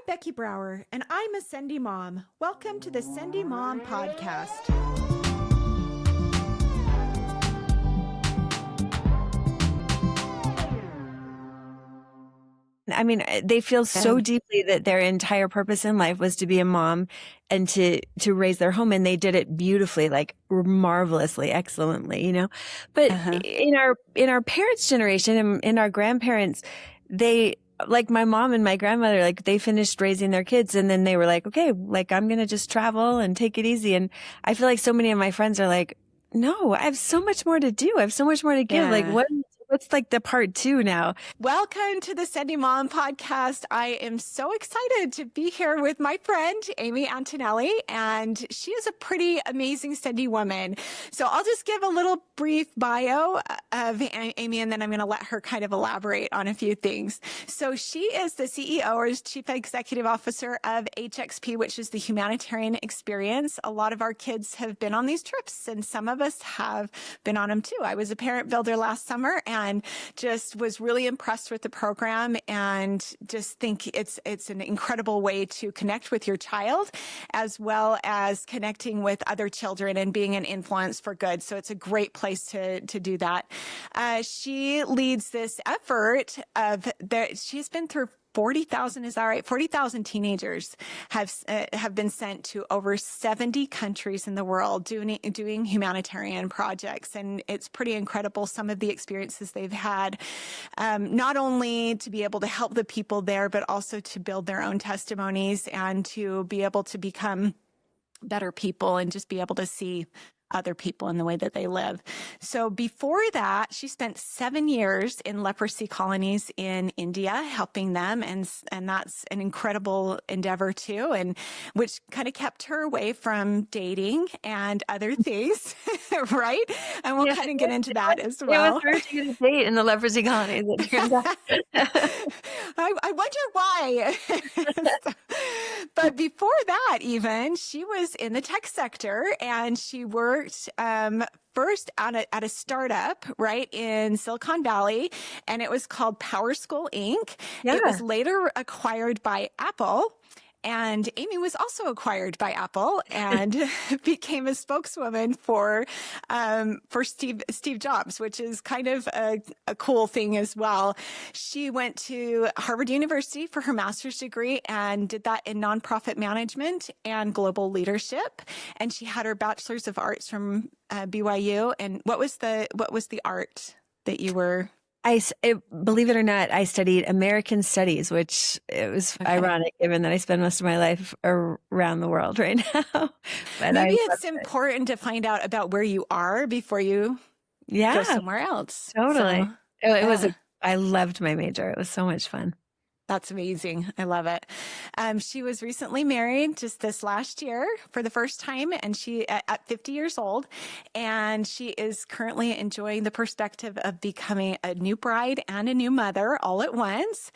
Becky Brouwer, and I'm a Sendy Mom. Welcome to the Sendy Mom podcast. I mean, they feel so deeply that their entire purpose in life was to be a mom and to raise their home. And they did it beautifully, like marvelously, excellently, you know, but in our parents' generation and in our grandparents, they, like my mom and my grandmother, like they finished raising their kids and then they were like, okay, like I'm going to just travel and take it easy. And I feel like so many of my friends are like, no, I have so much more to do. I have so much more to give. Yeah. Like what's like the part 2 now? Welcome to the Sendy Mom podcast. I am so excited to be here with my friend, Amy Antonelli, and she is a pretty amazing Sendy woman. So I'll just give a little brief bio of Amy, and then I'm going to let her kind of elaborate on a few things. So she is the CEO or Chief Executive Officer of HXP, which is the Humanitarian Experience. A lot of our kids have been on these trips, and some of us have been on them too. I was a parent builder last summer and just was really impressed with the program and just think it's an incredible way to connect with your child as well as connecting with other children and being an influence for good. So it's a great place to do that. She leads this effort she's been through 40,000, is that right? 40,000 teenagers have been sent to over 70 countries in the world doing humanitarian projects. And it's pretty incredible, some of the experiences they've had, not only to be able to help the people there, but also to build their own testimonies and to be able to become better people and just be able to see other people in the way that they live. So before that, she spent 7 years in leprosy colonies in India, helping them. And that's an incredible endeavor too, and which kind of kept her away from dating and other things, right? And we'll kind of get into that as well. It was hard to get a date in the leprosy colonies, it turns out. I wonder why. But before that, even, she was in the tech sector and she worked first at a startup right in Silicon Valley, and it was called Power School Inc. Yeah. It was later acquired by Apple. And Amy was also acquired by Apple and became a spokeswoman for Steve Jobs, which is kind of a cool thing as well. She went to Harvard University for her master's degree and did that in nonprofit management and global leadership. And she had her bachelor's of arts from BYU. And what was the art that you were? Believe it or not, I studied American Studies, which it was ironic given that I spend most of my life around the world right now. But maybe it's important to find out about where you are before you go somewhere else. Totally. So, I loved my major. It was so much fun. That's amazing. I love it. She was recently married just this last year for the first time, and she at 50 years old, and she is currently enjoying the perspective of becoming a new bride and a new mother all at once.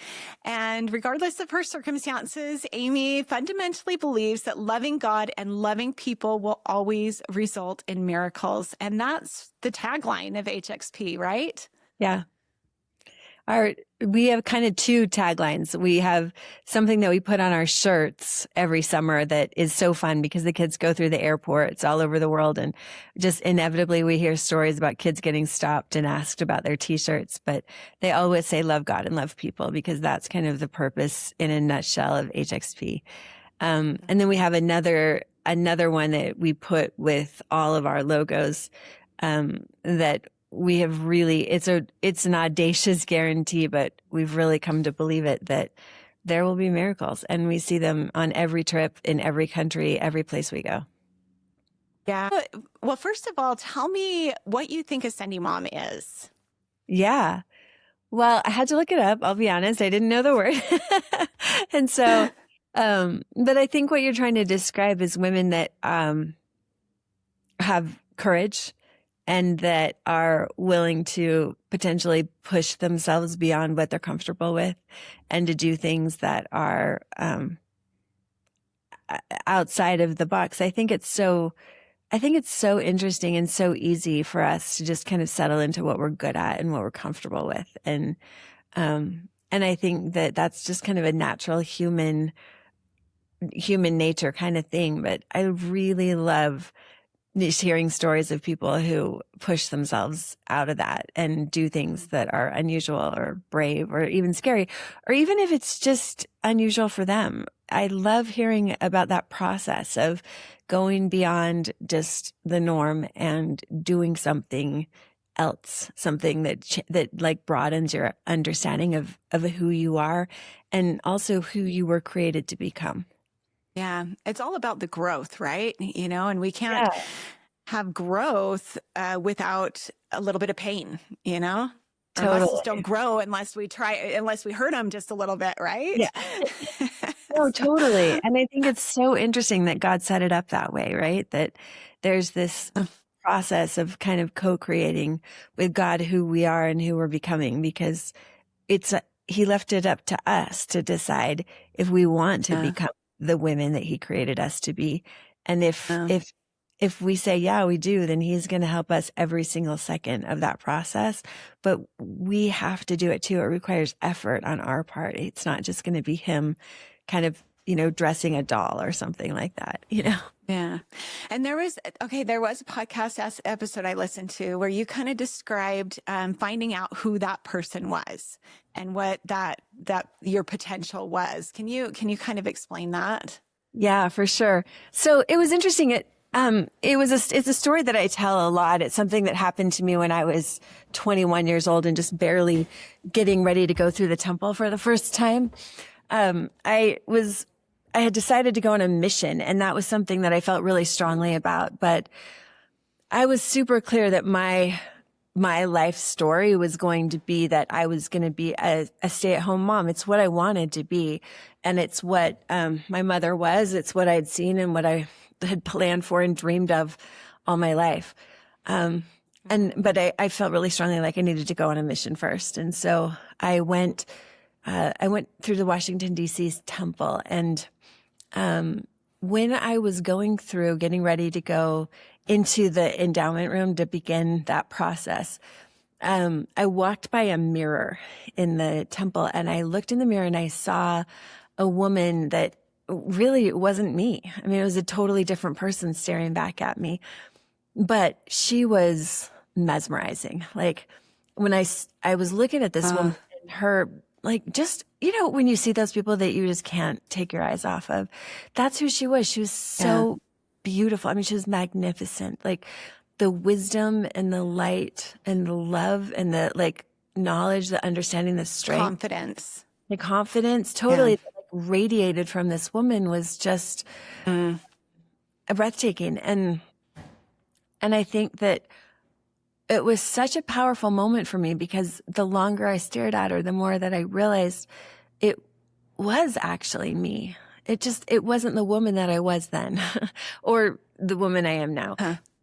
And regardless of her circumstances, Amy fundamentally believes that loving God and loving people will always result in miracles. And that's the tagline of HXP, right? Yeah. We have kind of 2 taglines. We have something that we put on our shirts every summer that is so fun because the kids go through the airports all over the world, and just inevitably we hear stories about kids getting stopped and asked about their t-shirts, but they always say love God and love people because that's kind of the purpose in a nutshell of HXP. And then we have another one that we put with all of our logos, that we have really, it's an audacious guarantee, but we've really come to believe it, that there will be miracles, and we see them on every trip, in every country, every place we go. Yeah. Well, first of all, tell me what you think a Sendy Mom is. Yeah. Well, I had to look it up. I'll be honest. I didn't know the word. And so, but I think what you're trying to describe is women that, have courage, and that are willing to potentially push themselves beyond what they're comfortable with and to do things that are outside of the box. I think it's so interesting and so easy for us to just kind of settle into what we're good at and what we're comfortable with. And I think that that's just kind of a natural human human nature kind of thing, but I really love just hearing stories of people who push themselves out of that and do things that are unusual or brave or even scary, or even if it's just unusual for them. I love hearing about that process of going beyond just the norm and doing something else, something that like broadens your understanding of who you are and also who you were created to become. Yeah. It's all about the growth, right? And we can't Yeah, have growth without a little bit of pain, Our muscles totally. don't grow unless we hurt them just a little bit, right? Yeah. No, totally. And I think it's so interesting that God set it up that way, right? That there's this process of kind of co-creating with God who we are and who we're becoming, because he left it up to us to decide if we want to Yeah. become the women that he created us to be. And Yeah. if we say, yeah, we do, then he's going to help us every single second of that process. But we have to do it too. It requires effort on our part. It's not just going to be him kind of, dressing a doll or something like that, Yeah. And there was a podcast episode I listened to where you kind of described finding out who that person was and what that your potential was. Can you kind of explain that? Yeah, for sure. So it was interesting. It's a story that I tell a lot. It's something that happened to me when I was 21 years old and just barely getting ready to go through the temple for the first time. I had decided to go on a mission, and that was something that I felt really strongly about. But I was super clear that my life story was going to be that I was going to be a stay-at-home mom. It's what I wanted to be. And it's what my mother was. It's what I'd seen and what I had planned for and dreamed of all my life. But I felt really strongly like I needed to go on a mission first. And so I went through the Washington, D.C. temple. And when I was going through getting ready to go into the endowment room to begin that process, I walked by a mirror in the temple, and I looked in the mirror and I saw a woman that really wasn't me. I mean, it was a totally different person staring back at me, but she was mesmerizing. Like when I was looking at this woman and her, like, just, when you see those people that you just can't take your eyes off of, that's who she was. She was so beautiful. I mean, she was magnificent. Like the wisdom and the light and the love and the like knowledge, the understanding, the strength, confidence, totally like, radiated from this woman was just breathtaking. And I think that it was such a powerful moment for me, because the longer I stared at her, the more that I realized it was actually me. It wasn't the woman that I was then or the woman I am now.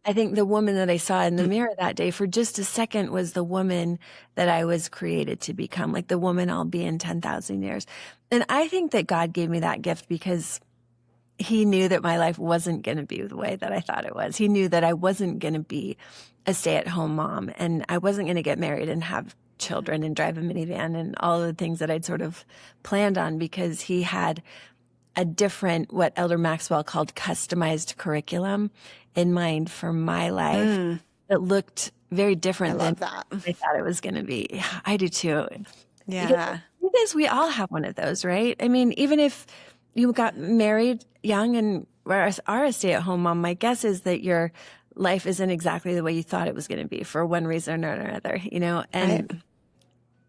I think the woman that I saw in the mirror that day for just a second was the woman that I was created to become, like the woman I'll be in 10,000 years. And I think that God gave me that gift because he knew that my life wasn't going to be the way that I thought it was. He knew that I wasn't going to be a stay-at-home mom, and I wasn't going to get married and have children and drive a minivan and all of the things that I'd sort of planned on, because he had a different, what Elder Maxwell called customized curriculum in mind for my life that looked very different than I thought it was going to be. Yeah, I do too. Yeah. Because we all have one of those, right? I mean, even if you got married young and are a stay-at-home mom, my guess is that your life isn't exactly the way you thought it was going to be for one reason or another,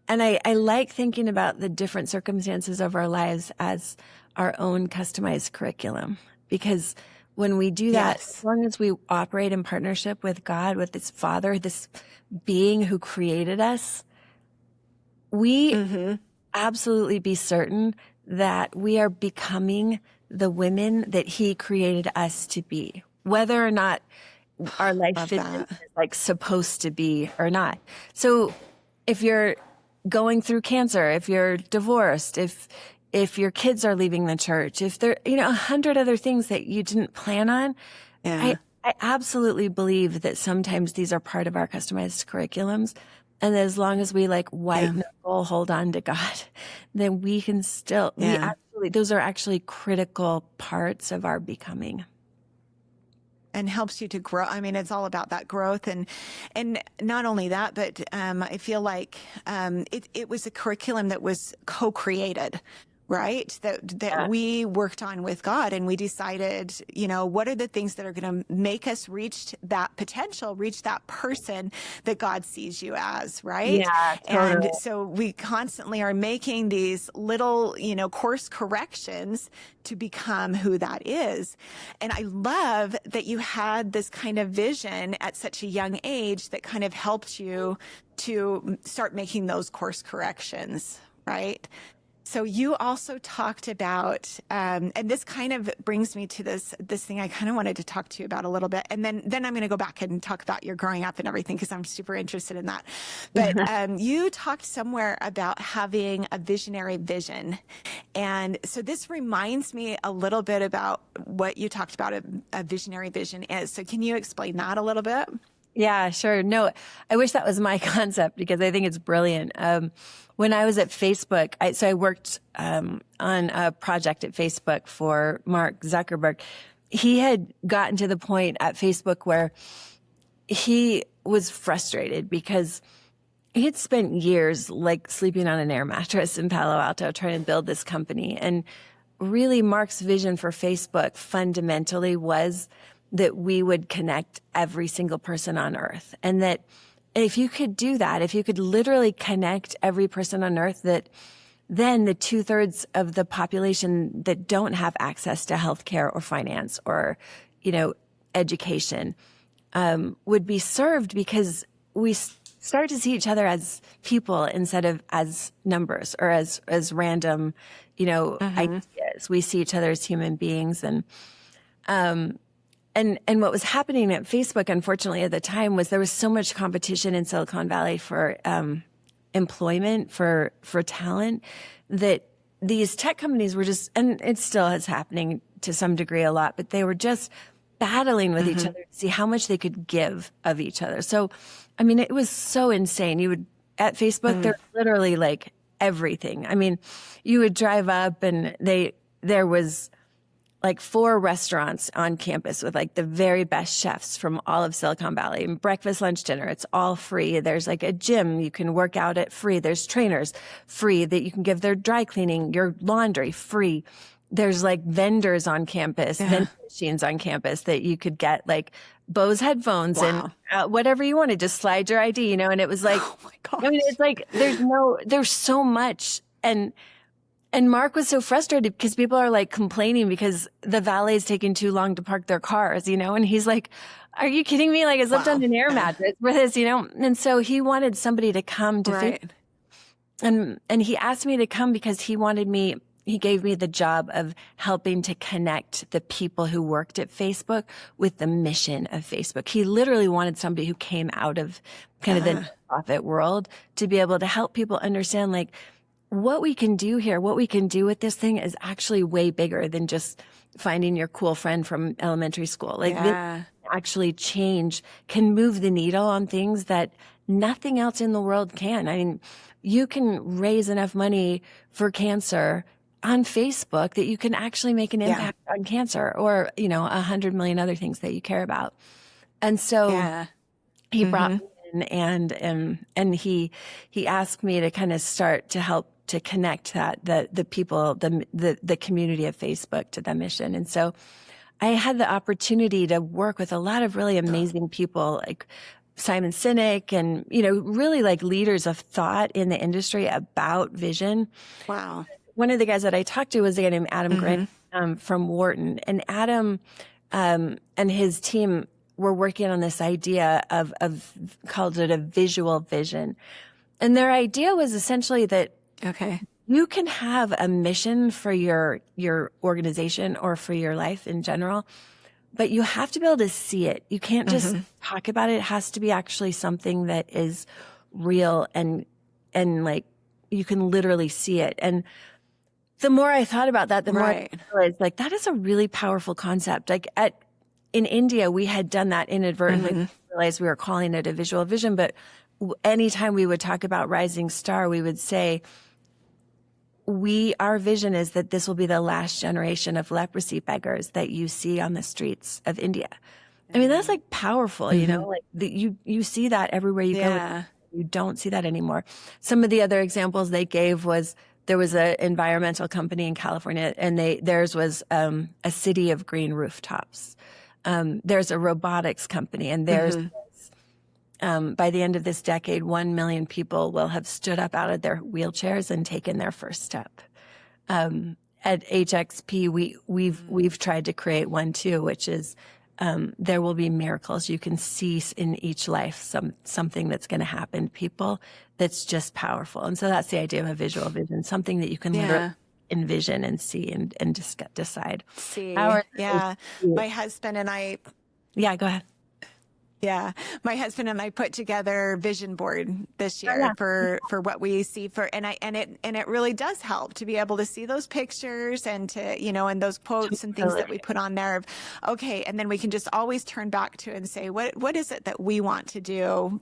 and I like thinking about the different circumstances of our lives as our own customized curriculum, because when we do that, as long as we operate in partnership with God, with this Father, this being who created us, we absolutely be certain that we are becoming the women that he created us to be, whether or not our life fits is like supposed to be or not. So if you're going through cancer, if you're divorced, if your kids are leaving the church, if there, 100 other things that you didn't plan on, I absolutely believe that sometimes these are part of our customized curriculums. And as long as we like white knuckle hold on to God, then we can still, we actually absolutely. Those are actually critical parts of our becoming. And helps you to grow. I mean, it's all about that growth, and not only that, but I feel like it was a curriculum that was co-created, right? That we worked on with God, and we decided, what are the things that are going to make us reach that potential, reach that person that God sees you as, right? Yeah, totally. And so we constantly are making these little, course corrections to become who that is. And I love that you had this kind of vision at such a young age that kind of helped you to start making those course corrections, right? So you also talked about, and this kind of brings me to this thing I kind of wanted to talk to you about a little bit, and then I'm going to go back and talk about your growing up and everything, because I'm super interested in that. But you talked somewhere about having a visionary vision, and so this reminds me a little bit about what you talked about a visionary vision is. So can you explain that a little bit? Yeah, sure. No, I wish that was my concept, because I think it's brilliant. When I was at Facebook, I worked on a project at Facebook for Mark Zuckerberg. He had gotten to the point at Facebook where he was frustrated because he had spent years like sleeping on an air mattress in Palo Alto trying to build this company. And really, Mark's vision for Facebook fundamentally was that we would connect every single person on earth. And that if you could do that, if you could literally connect every person on earth, that then the 2/3 of the population that don't have access to healthcare or finance or, education, would be served, because we start to see each other as people instead of as numbers or as random, ideas. We see each other as human beings. And what was happening at Facebook, unfortunately, at the time, was there was so much competition in Silicon Valley for employment, for talent, that these tech companies were just, and it still is happening to some degree a lot, but they were just battling with each other to see how much they could give of each other. So, I mean, it was so insane. At Facebook, they're literally like everything. I mean, you would drive up and there was like 4 restaurants on campus with like the very best chefs from all of Silicon Valley. Breakfast, lunch, dinner, it's all free. There's like a gym you can work out at free. There's trainers free that you can give their dry cleaning, your laundry free. There's like vendors on campus, vending machines on campus that you could get like Bose headphones and whatever you wanted, just slide your ID, and it was like, oh my gosh. I mean, it's like, there's so much. And Mark was so frustrated because people are like complaining because the valet is taking too long to park their cars, and he's like, are you kidding me? Like, I slept on an air mattress for this, and so he wanted somebody to come to Facebook. And he asked me to come because he gave me the job of helping to connect the people who worked at Facebook with the mission of Facebook. He literally wanted somebody who came out of kind of the nonprofit world to be able to help people understand, like, what we can do here, what we can do with this thing is actually way bigger than just finding your cool friend from elementary school. Like, this actually can move the needle on things that nothing else in the world can. I mean, you can raise enough money for cancer on Facebook that you can actually make an impact on cancer or, 100 million other things that you care about. And so he brought me in and he asked me to kind of start to help to connect the people, the community of Facebook to the mission. And so I had the opportunity to work with a lot of really amazing people like Simon Sinek and, really like leaders of thought in the industry about vision. Wow. One of the guys that I talked to was a guy named Adam Grant from Wharton. And Adam and his team were working on this idea of called it a visual vision. And their idea was essentially that you can have a mission for your organization or for your life in general, but you have to be able to see it. You can't just talk about it. It has to be actually something that is real and like you can literally see it. And the more I thought about that, the more I realized, like, that is a really powerful concept. Like in India, we had done that inadvertently. We realized we were calling it a visual vision, but anytime we would talk about Rising Star, we would say, our vision is that this will be the last generation of leprosy beggars that you see on the streets of India. I mean, that's like powerful, you know, like you see that everywhere you go. You don't see that anymore. Some of the other examples they gave was there was an environmental company in California, and theirs was a city of green rooftops. There's a robotics company, and there's by the end of this decade, 1 million people will have stood up out of their wheelchairs and taken their first step. At HXP, we've tried to create one too, which is there will be miracles. You can see in each life something that's going to happen to people that's just powerful. And so that's the idea of a visual vision, something that you can literally envision and see and just decide. My husband and I. Yeah, go ahead. Yeah. My husband and I put together vision board this year for what we see and it really does help to be able to see those pictures and to, you know, and those quotes and things that we put on there of, okay. And then we can just always turn back to and say, what is it that we want to do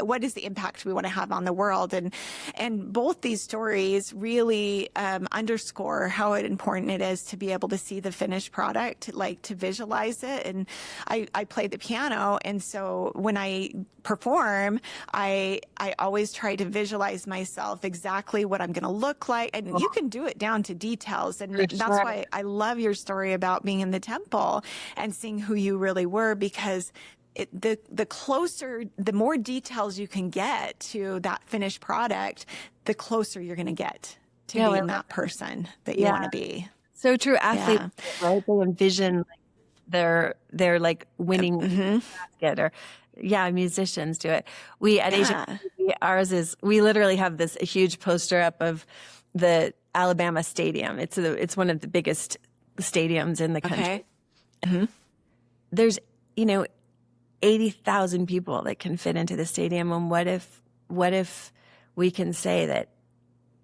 what is the impact we want to have on the world? And both these stories really, underscore how important it is to be able to see the finished product, like to visualize it. And I play the piano, and so when I perform, I always try to visualize myself exactly what I'm going to look like. And you can do it down to details. And that's why I love your story about being in the temple and seeing who you really were, because the closer, the more details you can get to that finished product, the closer you're going to get to being that person that you want to be. So true. Athletes, right? They envision they're like winning basket, or musicians do it. We at HXP, ours is, we literally have this huge poster up of the Alabama Stadium. It's one of the biggest stadiums in the country. There's 80,000 people that can fit into the stadium, and what if we can say that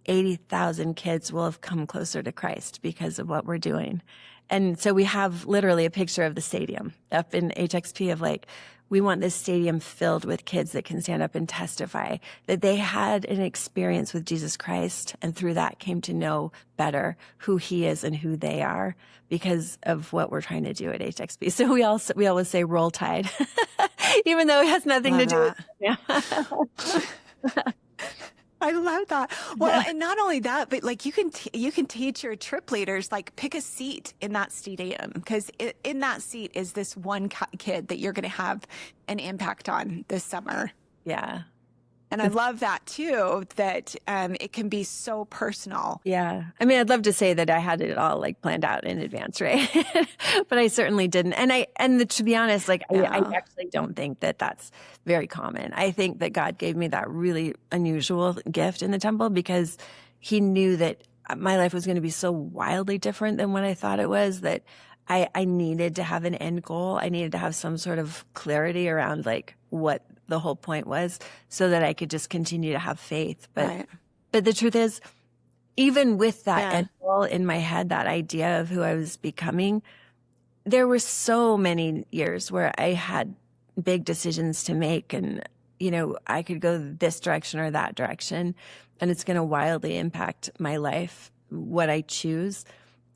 80,000 kids will have come closer to Christ because of what we're doing? And so we have literally a picture of the stadium up in HXP of like, we want this stadium filled with kids that can stand up and testify that they had an experience with Jesus Christ, and through that came to know better who he is and who they are because of what we're trying to do at HXP. So we always say roll tide, even though it has nothing to do with it. I love that. Well, and not only that, but like you can teach your trip leaders, like pick a seat in that stadium, because in that seat is this one kid that you're going to have an impact on this summer. Yeah. And I love that too, that it can be so personal. Yeah. I mean, I'd love to say that I had it all like planned out in advance, right? But I certainly didn't. And to be honest, like I actually don't think that that's very common. I think that God gave me that really unusual gift in the temple because he knew that my life was going to be so wildly different than what I thought it was, that I needed to have an end goal. I needed to have some sort of clarity around like what the whole point was, so that I could just continue to have faith. But the truth is, even with that end goal in my head, that idea of who I was becoming, there were so many years where I had big decisions to make, and I could go this direction or that direction, and it's going to wildly impact my life, what I choose.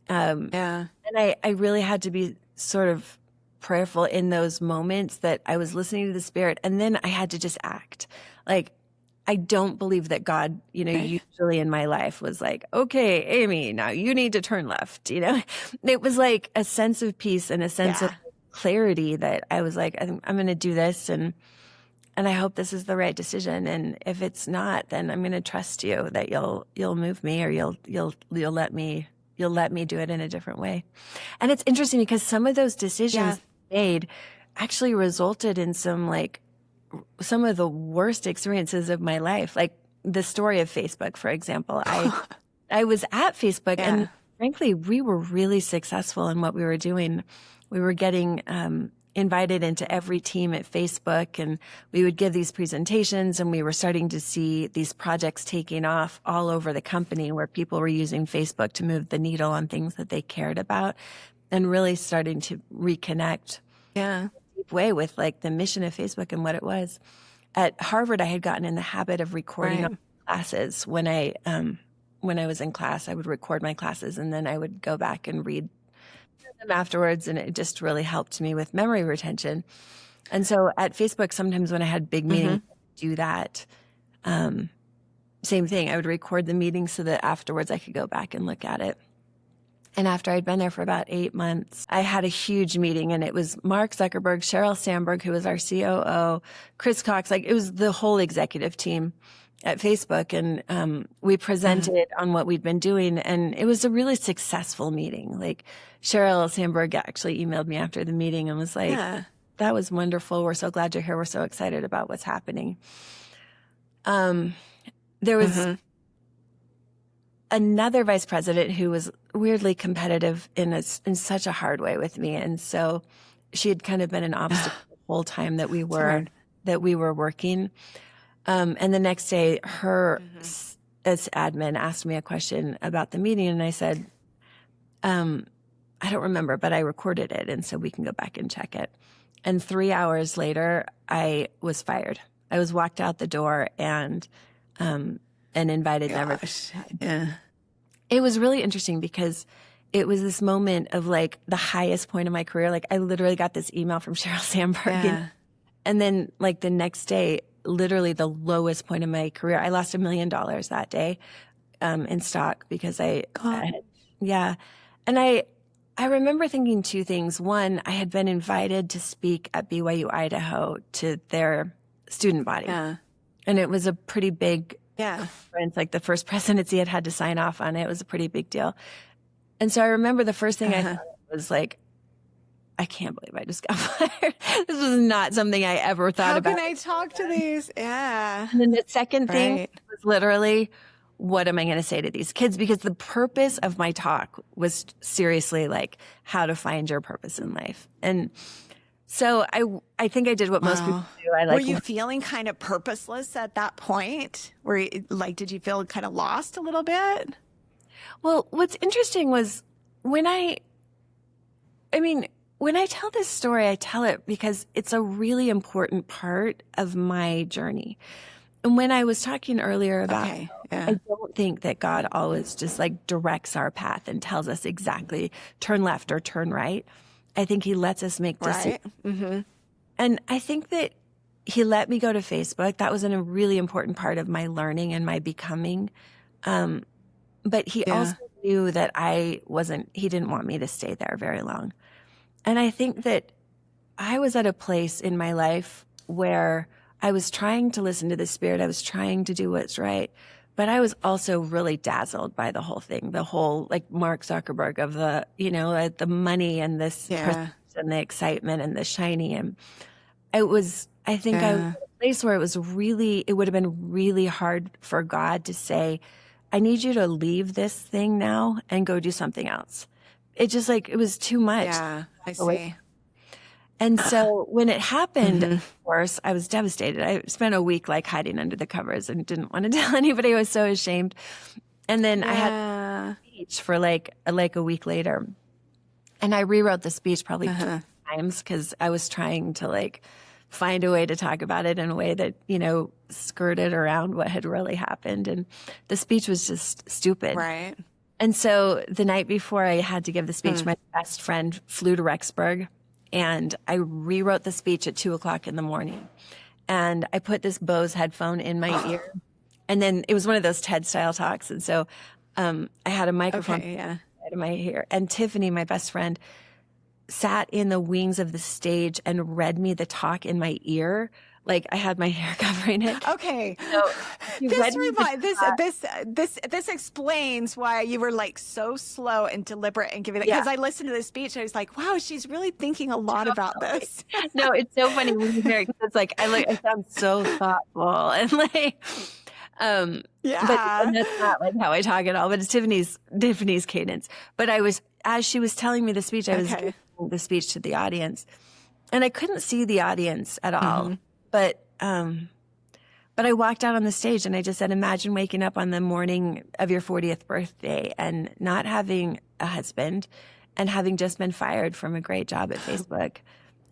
And I really had to be sort of prayerful in those moments that I was listening to the Spirit, and then I had to just act. Like, I don't believe that God, usually in my life was like, okay, Amy, now you need to turn left. It was like a sense of peace and a sense of clarity that I was like, I'm going to do this, and I hope this is the right decision. And if it's not, then I'm going to trust you that you'll move me, or you'll let me do it in a different way. And it's interesting because some of those decisions made actually resulted in some of the worst experiences of my life. Like the story of Facebook, for example. I was at Facebook and frankly, we were really successful in what we were doing. We were getting invited into every team at Facebook, and we would give these presentations, and we were starting to see these projects taking off all over the company where people were using Facebook to move the needle on things that they cared about, and really starting to reconnect in a deep way with like the mission of Facebook and what it was. At Harvard, I had gotten in the habit of recording classes when I when I was in class, I would record my classes and then I would go back and read them afterwards. And it just really helped me with memory retention. And so at Facebook, sometimes when I had big meetings, I'd do that. Same thing. I would record the meeting so that afterwards I could go back and look at it. And after I'd been there for about 8 months, I had a huge meeting, and it was Mark Zuckerberg, Sheryl Sandberg, who was our COO, Chris Cox, like it was the whole executive team at Facebook. And we presented on what we'd been doing, and it was a really successful meeting. Like Sheryl Sandberg actually emailed me after the meeting and was like, that was wonderful. We're so glad you're here. We're so excited about what's happening. There was another vice president who was weirdly competitive in such a hard way with me. And so she had kind of been an obstacle the whole time that we were working. And the next day, her as admin asked me a question about the meeting. And I said, I don't remember, but I recorded it. And so we can go back and check it. And 3 hours later, I was fired. I was walked out the door and invited never. Yeah. It was really interesting because it was this moment of like the highest point of my career. Like I literally got this email from Sheryl Sandberg. And then like the next day, literally the lowest point of my career, I lost $1 million that day in stock because And I remember thinking two things. One, I had been invited to speak at BYU, Idaho to their student body. And it was a pretty big conference. Like the first presidency had to sign off on it. It was a pretty big deal. And so I remember the first thing I thought was like, I can't believe I just got fired. This was not something I ever thought about. How can I talk to these? Yeah. And then the second thing was literally, what am I going to say to these kids? Because the purpose of my talk was seriously like how to find your purpose in life. And so I think I did what most people do. Were you feeling kind of purposeless at that point? Did you feel kind of lost a little bit? Well, what's interesting was when I tell this story, I tell it because it's a really important part of my journey. And when I was talking earlier about, I don't think that God always just like directs our path and tells us exactly turn left or turn right. I think he lets us make decisions. And I think that he let me go to Facebook. That was a really important part of my learning and my becoming. But he also knew that he didn't want me to stay there very long. And I think that I was at a place in my life where I was trying to listen to the Spirit. I was trying to do what's right. But I was also really dazzled by the whole thing, the whole like Mark Zuckerberg of the money and this and the excitement and the shiny. And I was at a place where it would have been really hard for God to say, I need you to leave this thing now and go do something else. It just it was too much. Yeah, I see. And so when it happened, of course, I was devastated. I spent a week hiding under the covers and didn't want to tell anybody. I was so ashamed. And then I had a speech for a week later. And I rewrote the speech probably 2 times because I was trying to find a way to talk about it in a way that, skirted around what had really happened. And the speech was just stupid. Right. And so the night before I had to give the speech, my best friend flew to Rexburg. And I rewrote the speech at 2:00 in the morning. And I put this Bose headphone in my ear. And then it was one of those TED style talks. And so I had a microphone in my ear. And Tiffany, my best friend, sat in the wings of the stage and read me the talk in my ear. I had my hair covering it. Okay. So this explains why you were so slow and deliberate and giving it. Because I listened to the speech and I was like, wow, she's really thinking a lot about this. No, it's so funny when you hear it. It's I sound so thoughtful and but that's not how I talk at all. But it's Tiffany's cadence. But as she was telling me the speech, I was giving the speech to the audience, and I couldn't see the audience at all. But I walked out on the stage and I just said, imagine waking up on the morning of your 40th birthday and not having a husband and having just been fired from a great job at Facebook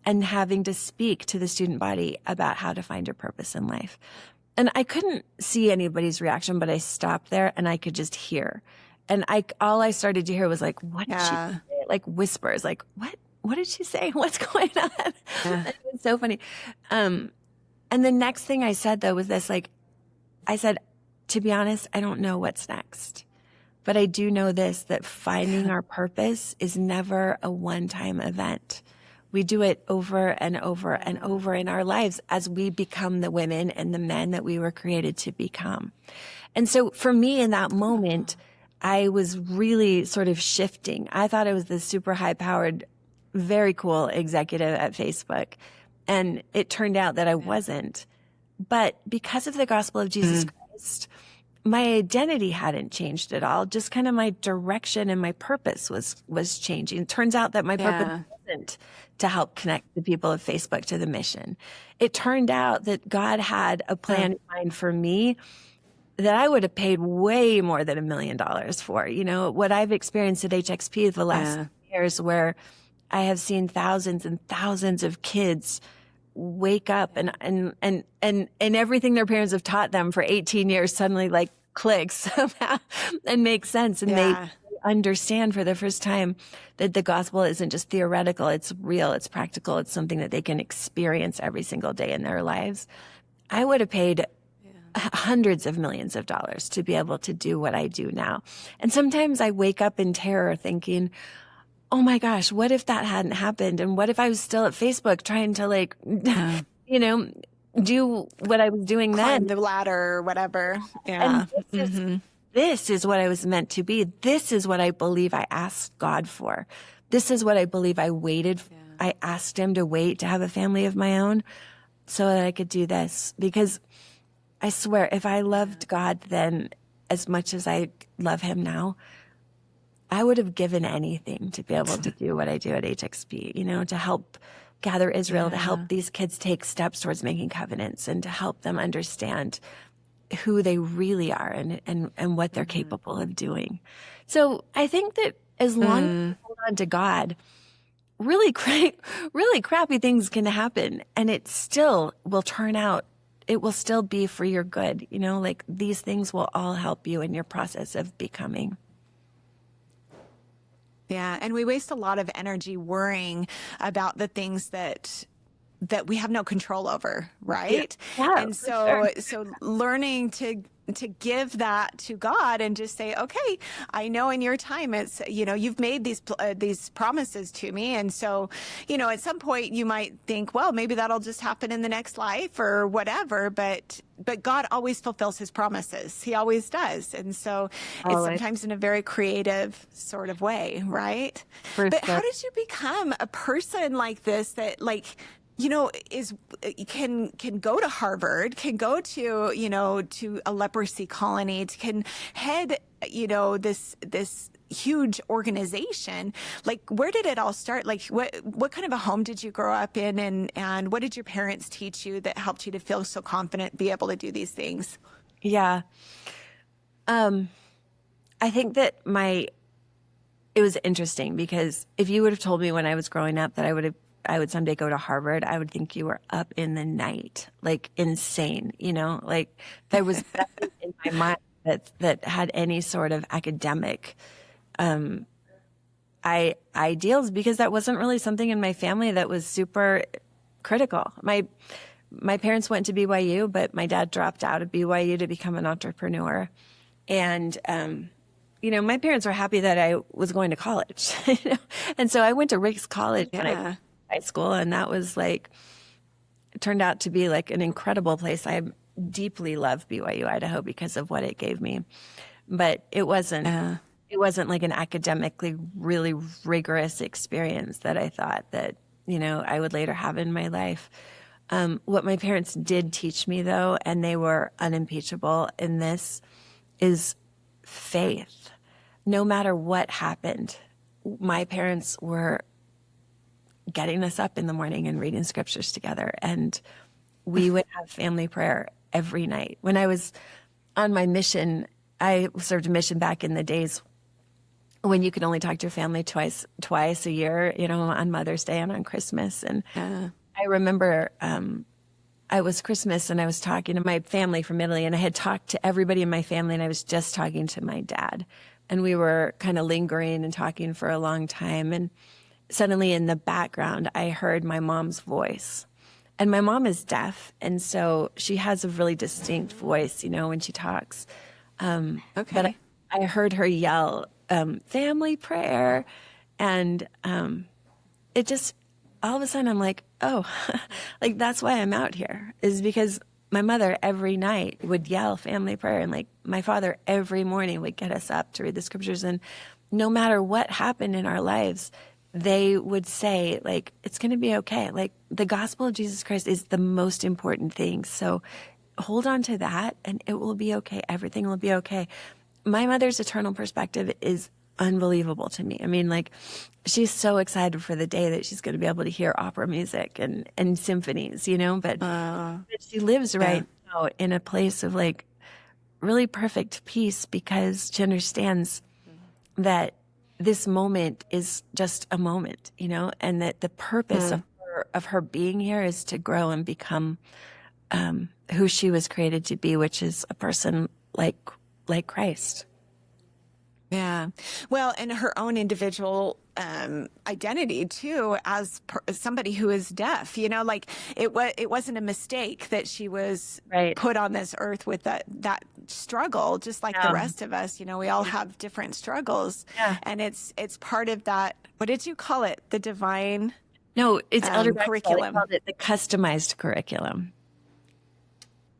and having to speak to the student body about how to find your purpose in life. And I couldn't see anybody's reaction, but I stopped there and I could just hear. And all I started to hear was like, what did she say? Like whispers, like, what did she say? What's going on? Yeah. It was so funny. And the next thing I said though was this, like, I said, to be honest, I don't know what's next, but I do know this, that finding our purpose is never a one-time event. We do it over and over and over in our lives as we become the women and the men that we were created to become. And so for me in that moment, I was really sort of shifting. I thought I was this super high-powered, very cool executive at Facebook. And it turned out that I wasn't. But because of the gospel of Jesus Christ, my identity hadn't changed at all. Just kind of my direction and my purpose was changing. It turns out that my purpose wasn't to help connect the people of Facebook to the mission. It turned out that God had a plan in mind for me that I would have paid way more than $1 million for. You know, what I've experienced at HXP the last years, where I have seen thousands and thousands of kids wake up and everything their parents have taught them for 18 years suddenly like clicks somehow and makes sense. And they understand for the first time that the gospel isn't just theoretical. It's real. It's practical. It's something that they can experience every single day in their lives. I would have paid hundreds of millions of dollars to be able to do what I do now. And sometimes I wake up in terror thinking, oh my gosh, what if that hadn't happened? And what if I was still at Facebook trying to like, you know, do what I was doing Climb then? the ladder or whatever. Yeah. And this is what I was meant to be. This is what I believe I asked God for. This is what I believe I waited. I asked him to wait to have a family of my own so that I could do this. Because I swear, if I loved God then as much as I love him now, I would have given anything to be able to do what I do at HXP, you know, to help gather Israel, to help these kids take steps towards making covenants and to help them understand who they really are and what they're capable of doing. So I think that as long as we hold on to God, really crappy things can happen and it still will turn out. It will still be for your good. You know, like these things will all help you in your process of becoming. Yeah. And we waste a lot of energy worrying about the things that we have no control over, right? Yeah, and so learning to give that to God and just say, okay, I know in your time it's, you know, you've made these promises to me. And so, you know, at some point you might think, well, maybe that'll just happen in the next life or whatever. But God always fulfills his promises. He always does. And so it's sometimes in a very creative sort of way, right? But how did you become a person like this that like, you know, can go to Harvard, can go to, you know, to a leprosy colony, can head, you know, this huge organization? Like, where did it all start? Like, what kind of a home did you grow up in, and what did your parents teach you that helped you to feel so confident, be able to do these things? Yeah. I think that it was interesting because if you would have told me when I was growing up that I would someday go to Harvard, I would think you were up in the night, like insane, you know, like there was nothing in my mind that had any sort of academic ideals, because that wasn't really something in my family that was super critical. My parents went to BYU, but my dad dropped out of BYU to become an entrepreneur. And, you know, my parents were happy that I was going to college, you know? And so I went to Rick's College when I was high school, and that was like, it turned out to be like an incredible place. I deeply love BYU, Idaho, because of what it gave me. But it wasn't like an academically really rigorous experience that I thought that, you know, I would later have in my life. What my parents did teach me, though, and they were unimpeachable in this, is faith. No matter what happened, my parents were getting us up in the morning and reading scriptures together. And we would have family prayer every night. When I was on my mission, I served a mission back in the days when you could only talk to your family twice a year, you know, on Mother's Day and on Christmas. And I remember I was Christmas and I was talking to my family from Italy, and I had talked to everybody in my family, and I was just talking to my dad, and we were kind of lingering and talking for a long time. And suddenly in the background, I heard my mom's voice, and my mom is deaf. And so she has a really distinct voice, when she talks. But Okay. I heard her yell, family prayer. And it just, all of a sudden I'm like, oh, like that's why I'm out here, is because my mother every night would yell family prayer. And like my father every morning would get us up to read the scriptures. And no matter what happened in our lives, they would say, like, it's going to be okay. Like the gospel of Jesus Christ is the most important thing. So hold on to that and it will be okay. Everything will be okay. My mother's eternal perspective is unbelievable to me. I mean, like, she's so excited for the day that she's going to be able to hear opera music and symphonies, but she lives right now in a place of like really perfect peace, because she understands that this moment is just a moment, and that the purpose of her being here is to grow and become who she was created to be, which is a person like Christ. Yeah. Well, and her own individual identity too, as somebody who is deaf, like it wasn't a mistake that she was put on this earth with that struggle, just like the rest of us. We all have different struggles, and it's part of that. What did you call it? The divine? No, it's Elder curriculum. They called it the customized curriculum.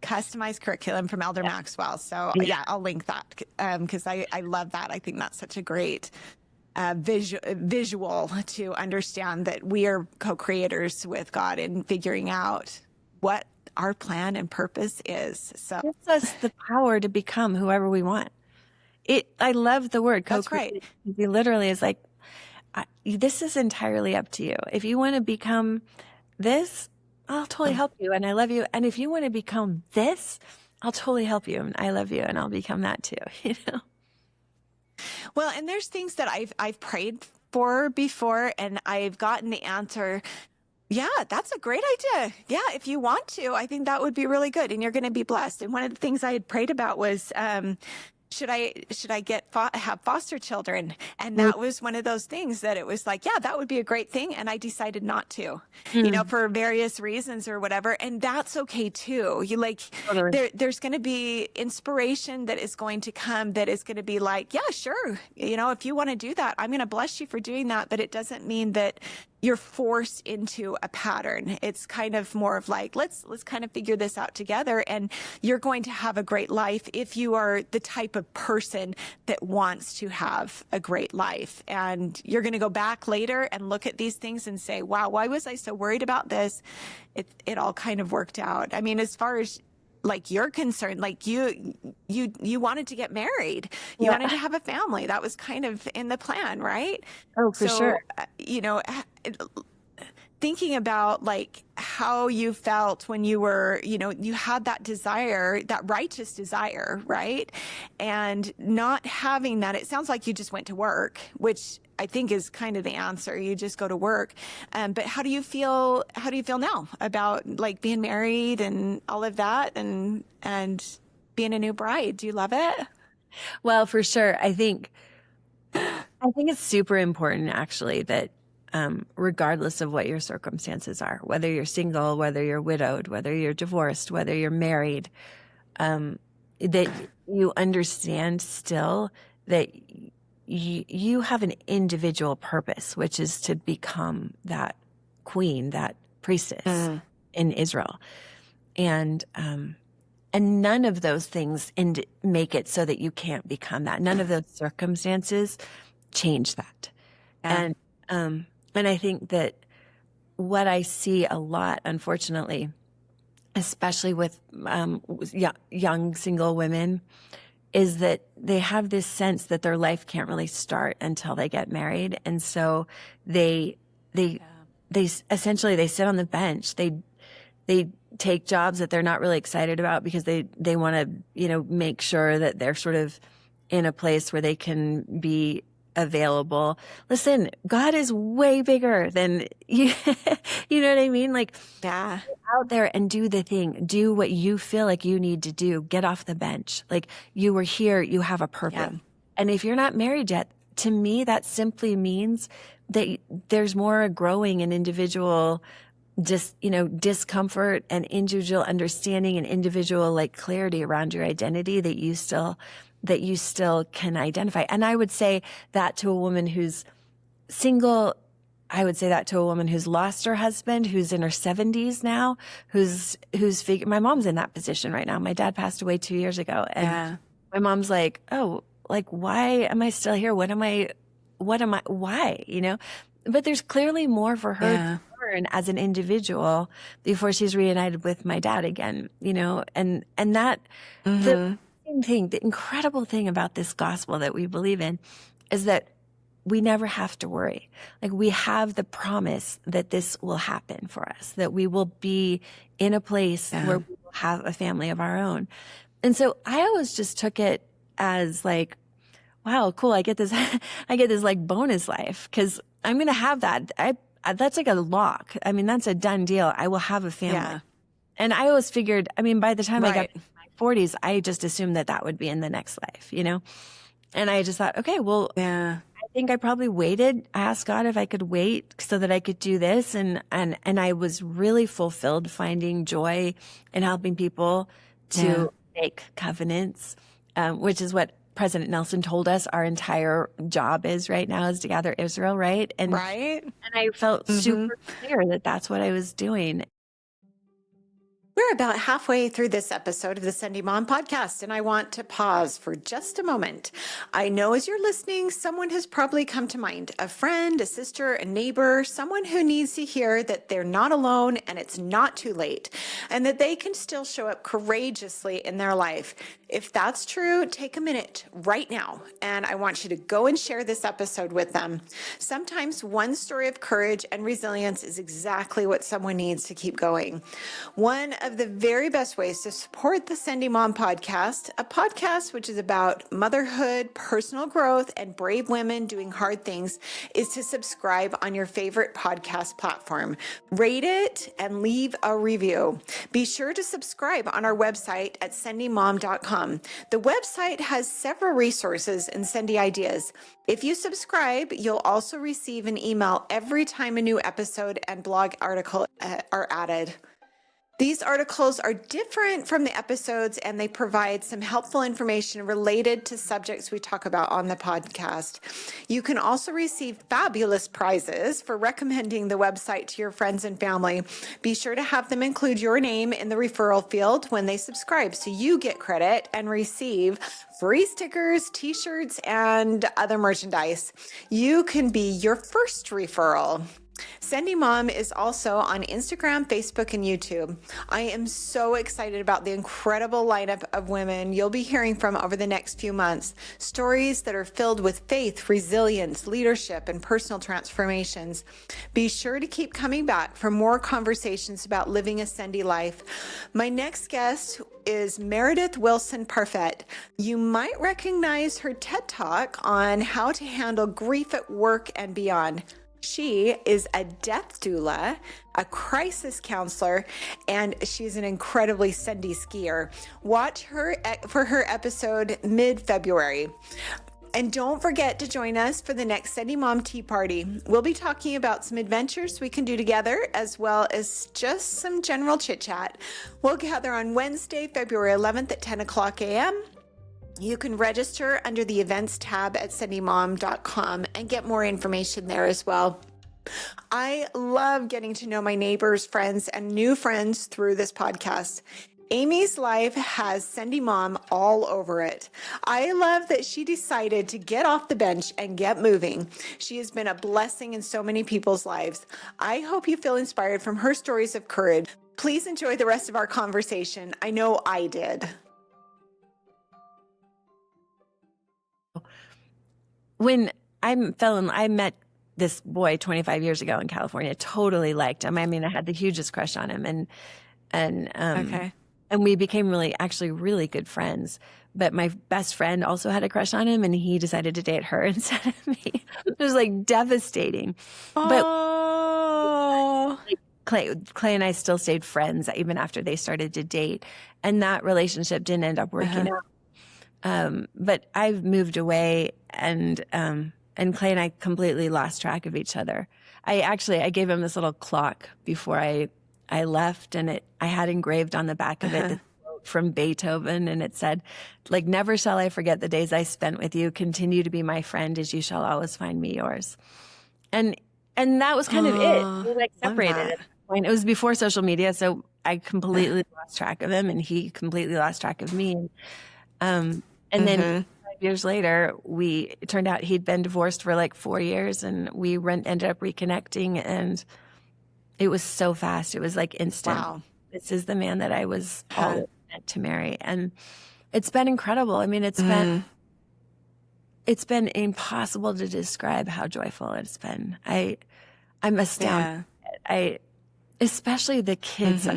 Customized curriculum from Elder Maxwell. So yeah, I'll link that because I love that. I think that's such a great visual to understand that we are co-creators with God in figuring out what our plan and purpose is. So it gives us the power to become whoever we want. I love the word co-create. That's right. It literally is like, this is entirely up to you. If you want to become this, I'll totally help you and I love you. And if you want to become this, I'll totally help you and I love you and I'll become that too, Well, and there's things that I've prayed for before and I've gotten the answer. Yeah, that's a great idea. Yeah, if you want to, I think that would be really good and you're going to be blessed. And one of the things I had prayed about was should I have foster children? And that was one of those things that it was like, yeah, that would be a great thing. And I decided not to, for various reasons or whatever. And that's okay too. There's going to be inspiration that is going to come that is going to be like, yeah, sure. If you want to do that, I'm going to bless you for doing that. But it doesn't mean that you're forced into a pattern. It's kind of more of like, let's kind of figure this out together. And you're going to have a great life if you are the type of person that wants to have a great life. And you're going to go back later and look at these things and say, wow, why was I so worried about this? It all kind of worked out. I mean, as far as like you're concerned, like you wanted to get married, you wanted to have a family. That was kind of in the plan, right? Oh, for sure. Thinking about like how you felt when you were, you had that desire, that righteous desire, right? And not having that, it sounds like you just went to work, which I think is kind of the answer. You just go to work. But how do you feel now about like being married and all of that and being a new bride? Do you love it? Well, for sure. I think it's super important actually that regardless of what your circumstances are, whether you're single, whether you're widowed, whether you're divorced, whether you're married, that you understand still that you have an individual purpose, which is to become that queen, that priestess in Israel. And none of those things make it so that you can't become that. None of those circumstances change that. And I think that what I see a lot, unfortunately, especially with young single women, is that they have this sense that their life can't really start until they get married, and so they essentially they sit on the bench. They take jobs that they're not really excited about because they want to make sure that they're sort of in a place where they can be available. Listen, God is way bigger than you. You know what I mean? Like, Yeah. out there and do the thing. Do what you feel like you need to do. Get off the bench. Like, you were here, you have a purpose. Yeah. And if you're not married yet, to me, that simply means that there's more growing in individual discomfort and individual understanding and individual like clarity around your identity that you still can identify. And I would say that to a woman who's single. I would say that to a woman who's lost her husband, who's in her 70s now, my mom's in that position right now. My dad passed away 2 years ago. And my mom's like, oh, like, why am I still here? Why? But there's clearly more for her to learn as an individual before she's reunited with my dad again, and that the thing, the incredible thing about this gospel that we believe in is that we never have to worry. Like, we have the promise that this will happen for us, that we will be in a place where we will have a family of our own. And so I always just took it as like, wow, cool. I get this like bonus life because I'm going to have that. That's like a lock. I mean, that's a done deal. I will have a family. Yeah. And I always figured, by the time I got to my 40s, I just assumed that would be in the next life, And I just thought, okay, well, I think I probably waited. I asked God if I could wait so that I could do this. And I was really fulfilled finding joy in helping people to make covenants, which is what President Nelson told us our entire job is right now, is to gather Israel, right? And I felt super clear that that's what I was doing. We're about halfway through this episode of the Sendy Mom podcast, and I want to pause for just a moment. I know as you're listening, someone has probably come to mind, a friend, a sister, a neighbor, someone who needs to hear that they're not alone and it's not too late, and that they can still show up courageously in their life. If that's true, take a minute right now, and I want you to go and share this episode with them. Sometimes one story of courage and resilience is exactly what someone needs to keep going. One of the very best ways to support the Sendy Mom podcast, a podcast which is about motherhood, personal growth, and brave women doing hard things, is to subscribe on your favorite podcast platform. Rate it and leave a review. Be sure to subscribe on our website at sendymom.com. The website has several resources and Sendy ideas. If you subscribe, you'll also receive an email every time a new episode and blog article are added. These articles are different from the episodes, and they provide some helpful information related to subjects we talk about on the podcast. You can also receive fabulous prizes for recommending the website to your friends and family. Be sure to have them include your name in the referral field when they subscribe, so you get credit and receive free stickers, t-shirts, and other merchandise. You can be your first referral. Sendy Mom is also on Instagram, Facebook, and YouTube. I am so excited about the incredible lineup of women you'll be hearing from over the next few months. Stories that are filled with faith, resilience, leadership, and personal transformations. Be sure to keep coming back for more conversations about living a Sendy life. My next guest is Meredith Wilson Parfett. You might recognize her TED Talk on how to handle grief at work and beyond. She is a death doula, a crisis counselor, and she's an incredibly Sendy skier. Watch her for her episode mid-February. And don't forget to join us for the next Sendy Mom Tea Party. We'll be talking about some adventures we can do together, as well as just some general chit-chat. We'll gather on Wednesday, February 11th at 10 o'clock a.m. You can register under the events tab at sendymom.com and get more information there as well. I love getting to know my neighbors, friends, and new friends through this podcast. Amy's life has Sendy Mom all over it. I love that she decided to get off the bench and get moving. She has been a blessing in so many people's lives. I hope you feel inspired from her stories of courage. Please enjoy the rest of our conversation. I know I did. When I met this boy 25 years ago in California, totally liked him. I had the hugest crush on him. And okay. and we became really good friends. But my best friend also had a crush on him, and he decided to date her instead of me. It was like devastating. But Oh, like, Clay and I still stayed friends even after they started to date, and that relationship didn't end up working out. But I've moved away, and Clay and I completely lost track of each other. I gave him this little clock before I left, and I had engraved on the back of it this quote from Beethoven, and it said, like, "Never shall I forget the days I spent with you. Continue to be my friend, as you shall always find me yours." And that was kind of it. We like separated at that point. It was before social media, so I completely lost track of him, and he completely lost track of me. And then 5 years later, it turned out he'd been divorced for like 4 years, and we ended up reconnecting, and it was so fast. It was like instant. wow. This is the man that I was always meant to marry. And it's been incredible. I mean, it's been impossible to describe how joyful it's been. I'm astounded. Especially the kids.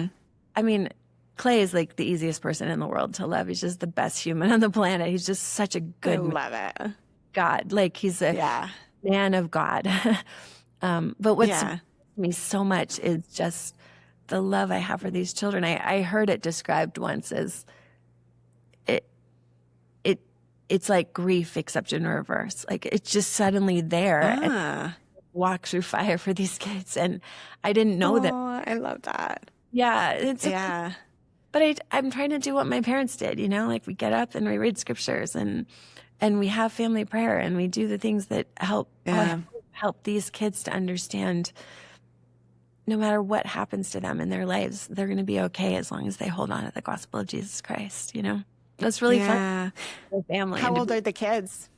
I mean, Clay is like the easiest person in the world to love. He's just the best human on the planet. He's just such a good love it. God. Like, he's a man of God. But what's surprised me so much is just the love I have for these children. I heard it described once as it's like grief except in reverse. Like, it's just suddenly there and walk through fire for these kids. And I didn't know that. I love that. Yeah. But I'm trying to do what my parents did, like we get up and we read scriptures and we have family prayer and we do the things that help these kids to understand no matter what happens to them in their lives, they're going to be okay as long as they hold on to the gospel of Jesus Christ, That's really fun. Family. How old are the kids?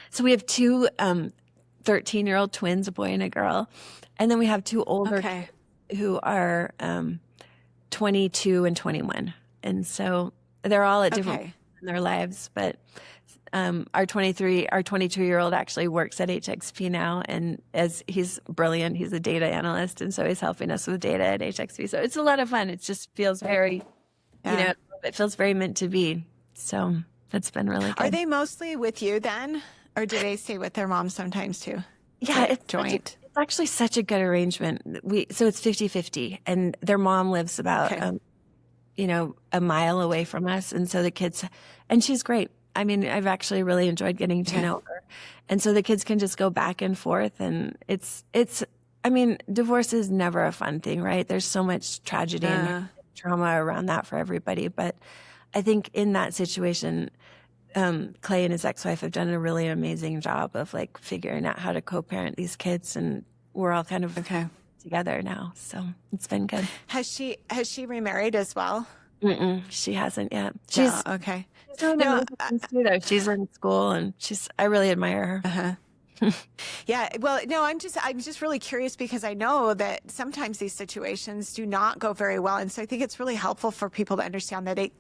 So we have two 13-year-old twins, a boy and a girl. And then we have two older kids who are 22 and 21. And so they're all at different points in their lives. But our 22-year-old actually works at HXP now. And as he's brilliant, he's a data analyst. And so he's helping us with data at HXP. So it's a lot of fun. It just feels very, it feels very meant to be. So that's been really good. Are they mostly with you then? Or do they stay with their mom sometimes too? Yeah, it's joint. It's actually such a good arrangement. So it's 50-50, and their mom lives about, a mile away from us. And so the kids, and she's great. I mean, I've actually really enjoyed getting to know her. And so the kids can just go back and forth. And divorce is never a fun thing, right? There's so much tragedy and trauma around that for everybody. But I think in that situation, Clay and his ex-wife have done a really amazing job of like figuring out how to co-parent these kids, and we're all kind of together now. So it's been good. Has she remarried as well? She hasn't yet. She's She's doing amazing things too, though. She's in school, and I really admire her. Yeah. Well, no, I'm just really curious because I know that sometimes these situations do not go very well. And so I think it's really helpful for people to understand that it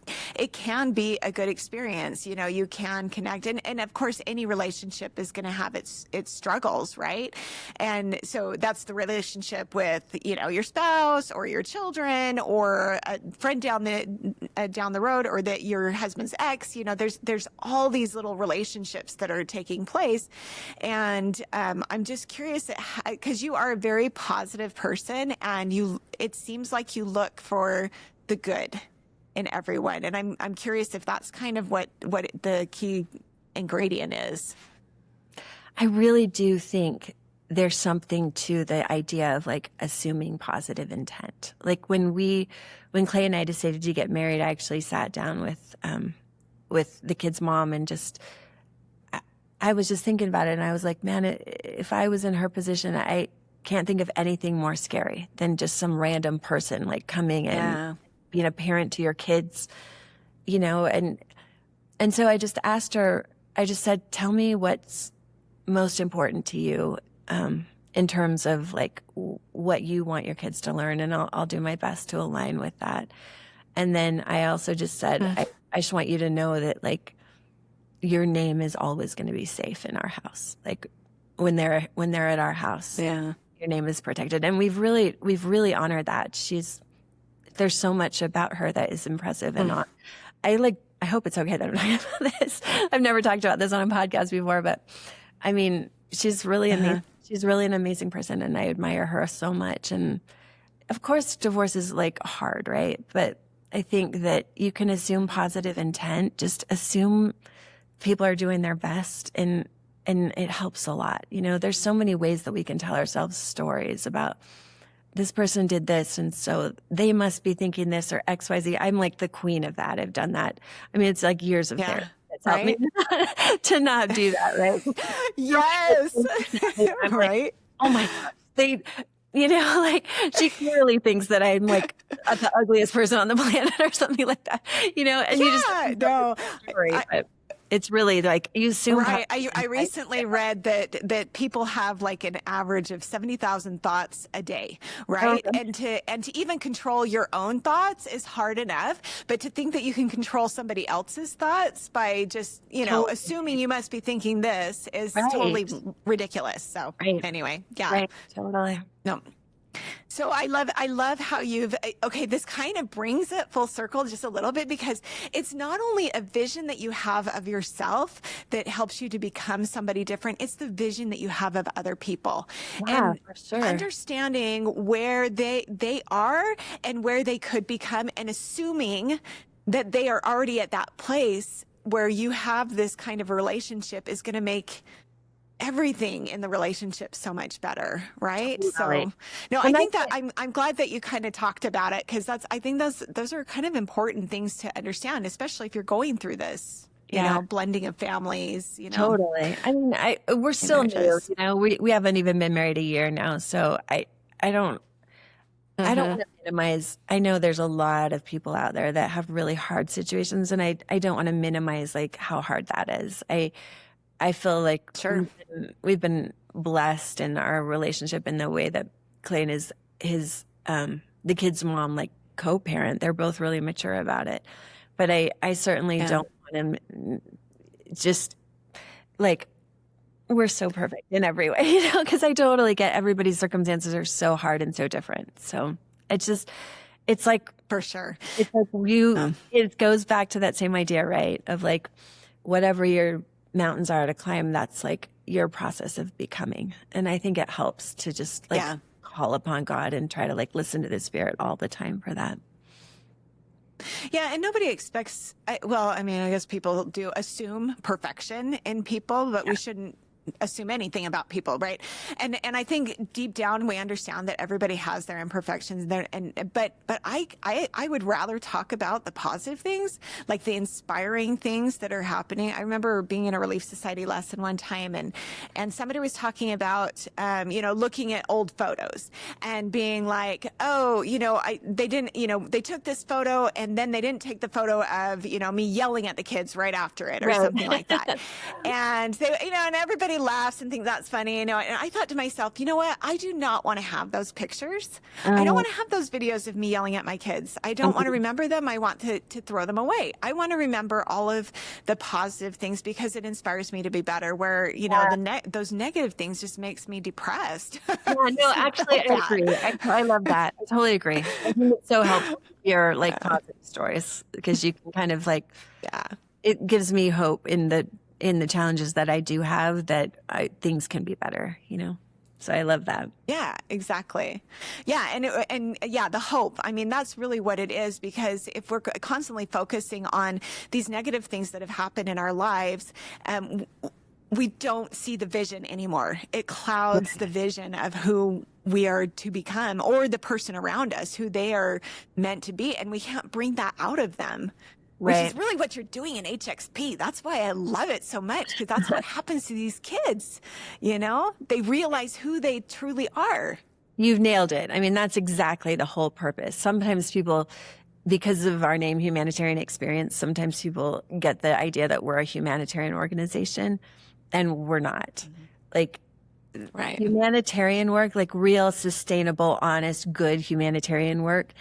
can be a good experience. You can connect. And of course, any relationship is going to have its struggles, right? And so that's the relationship with, your spouse or your children or a friend down the road, or that your husband's ex. There's all these little relationships that are taking place. And I'm just curious because you are a very positive person, and it seems like you look for the good in everyone. And I'm curious if that's kind of what the key ingredient is. I really do think there's something to the idea of like assuming positive intent. Like when Clay and I decided to get married, I actually sat down with the kid's mom and I was just thinking about it, and I was like, man, if I was in her position, I can't think of anything more scary than just some random person like coming and being a parent to your kids, and so I just asked her, I just said, tell me what's most important to you in terms of like what you want your kids to learn, and I'll do my best to align with that. And then I also just said, I just want you to know that like, your name is always going to be safe in our house. Like when they're at our house, your name is protected. And we've really honored that. She's there's so much about her that is impressive and not. I hope it's okay that I'm talking about this. I've never talked about this on a podcast before, but I mean, she's really amazing. She's really an amazing person, and I admire her so much. And of course, divorce is like hard, right? But I think that you can assume positive intent. Just assume people are doing their best, and it helps a lot. You know, there's so many ways that we can tell ourselves stories about this person did this, and so they must be thinking this, or X, Y, Z. I'm like the queen of that. I've done that. I mean, it's like years of therapy. It's helped me to not do that, right? Yes. I'm right. Like, oh my gosh. Like she clearly thinks that I'm like the ugliest person on the planet or something like that, and you just no. It's really like you assume. Right. I recently read that people have like an average of 70,000 thoughts a day, right? And to even control your own thoughts is hard enough, but to think that you can control somebody else's thoughts by just, assuming you must be thinking this is totally ridiculous. So anyway, yeah. Right. Totally. No. So I love how this kind of brings it full circle just a little bit, because it's not only a vision that you have of yourself that helps you to become somebody different. It's the vision that you have of other people, and for sure. Understanding where they are and where they could become, and assuming that they are already at that place where you have this kind of a relationship is going to make everything in the relationship so much better, right? Totally. So no, I think that I'm glad that you kind of talked about it, because I think those are kind of important things to understand, especially if you're going through this, blending of families, Totally. I mean, we're still new, we haven't even been married a year now, so I don't want to minimize. I know there's a lot of people out there that have really hard situations, and I don't want to minimize like how hard that is. I feel like we've been blessed in our relationship in the way that Clayton is the kid's mom, like co-parent. They're both really mature about it. But I certainly don't want him just like, we're so perfect in every way, because I totally get everybody's circumstances are so hard and so different. So it's like, for sure. It's like it goes back to that same idea, right? Of like, whatever your mountains are to climb, that's like your process of becoming. And I think it helps to just like call upon God and try to like listen to the Spirit all the time for that. Yeah, and nobody expects, I guess people do assume perfection in people, but we shouldn't assume anything about people, right? And I think deep down we understand that everybody has their imperfections there, but I would rather talk about the positive things, like the inspiring things that are happening. I remember being in a Relief Society lesson one time, and somebody was talking about looking at old photos and being like, they didn't, they took this photo and then they didn't take the photo of me yelling at the kids right after it or something like that, and they and everybody laughs and thinks that's funny, and I thought to myself, you know what? I do not want to have those pictures. I don't want to have those videos of me yelling at my kids. I don't want to remember them. I want to throw them away. I want to remember all of the positive things, because it inspires me to be better, where, those negative things just makes me depressed. Actually, I agree. I love that. I totally agree. I think it's so helpful to hear like positive stories, because you can kind of like, it gives me hope in the challenges that I do have, that things can be better, So I love that. Yeah, exactly. Yeah. And the hope. I mean, that's really what it is, because if we're constantly focusing on these negative things that have happened in our lives, we don't see the vision anymore. It clouds the vision of who we are to become, or the person around us, who they are meant to be. And we can't bring that out of them. Which is really what you're doing in HXP. That's why I love it so much, because that's what happens to these kids. They realize who they truly are. You've nailed it. I mean, that's exactly the whole purpose. Sometimes people, because of our name, Humanitarian Experience, sometimes people get the idea that we're a humanitarian organization, and we're not. Like, humanitarian work, like real, sustainable, honest, good humanitarian work,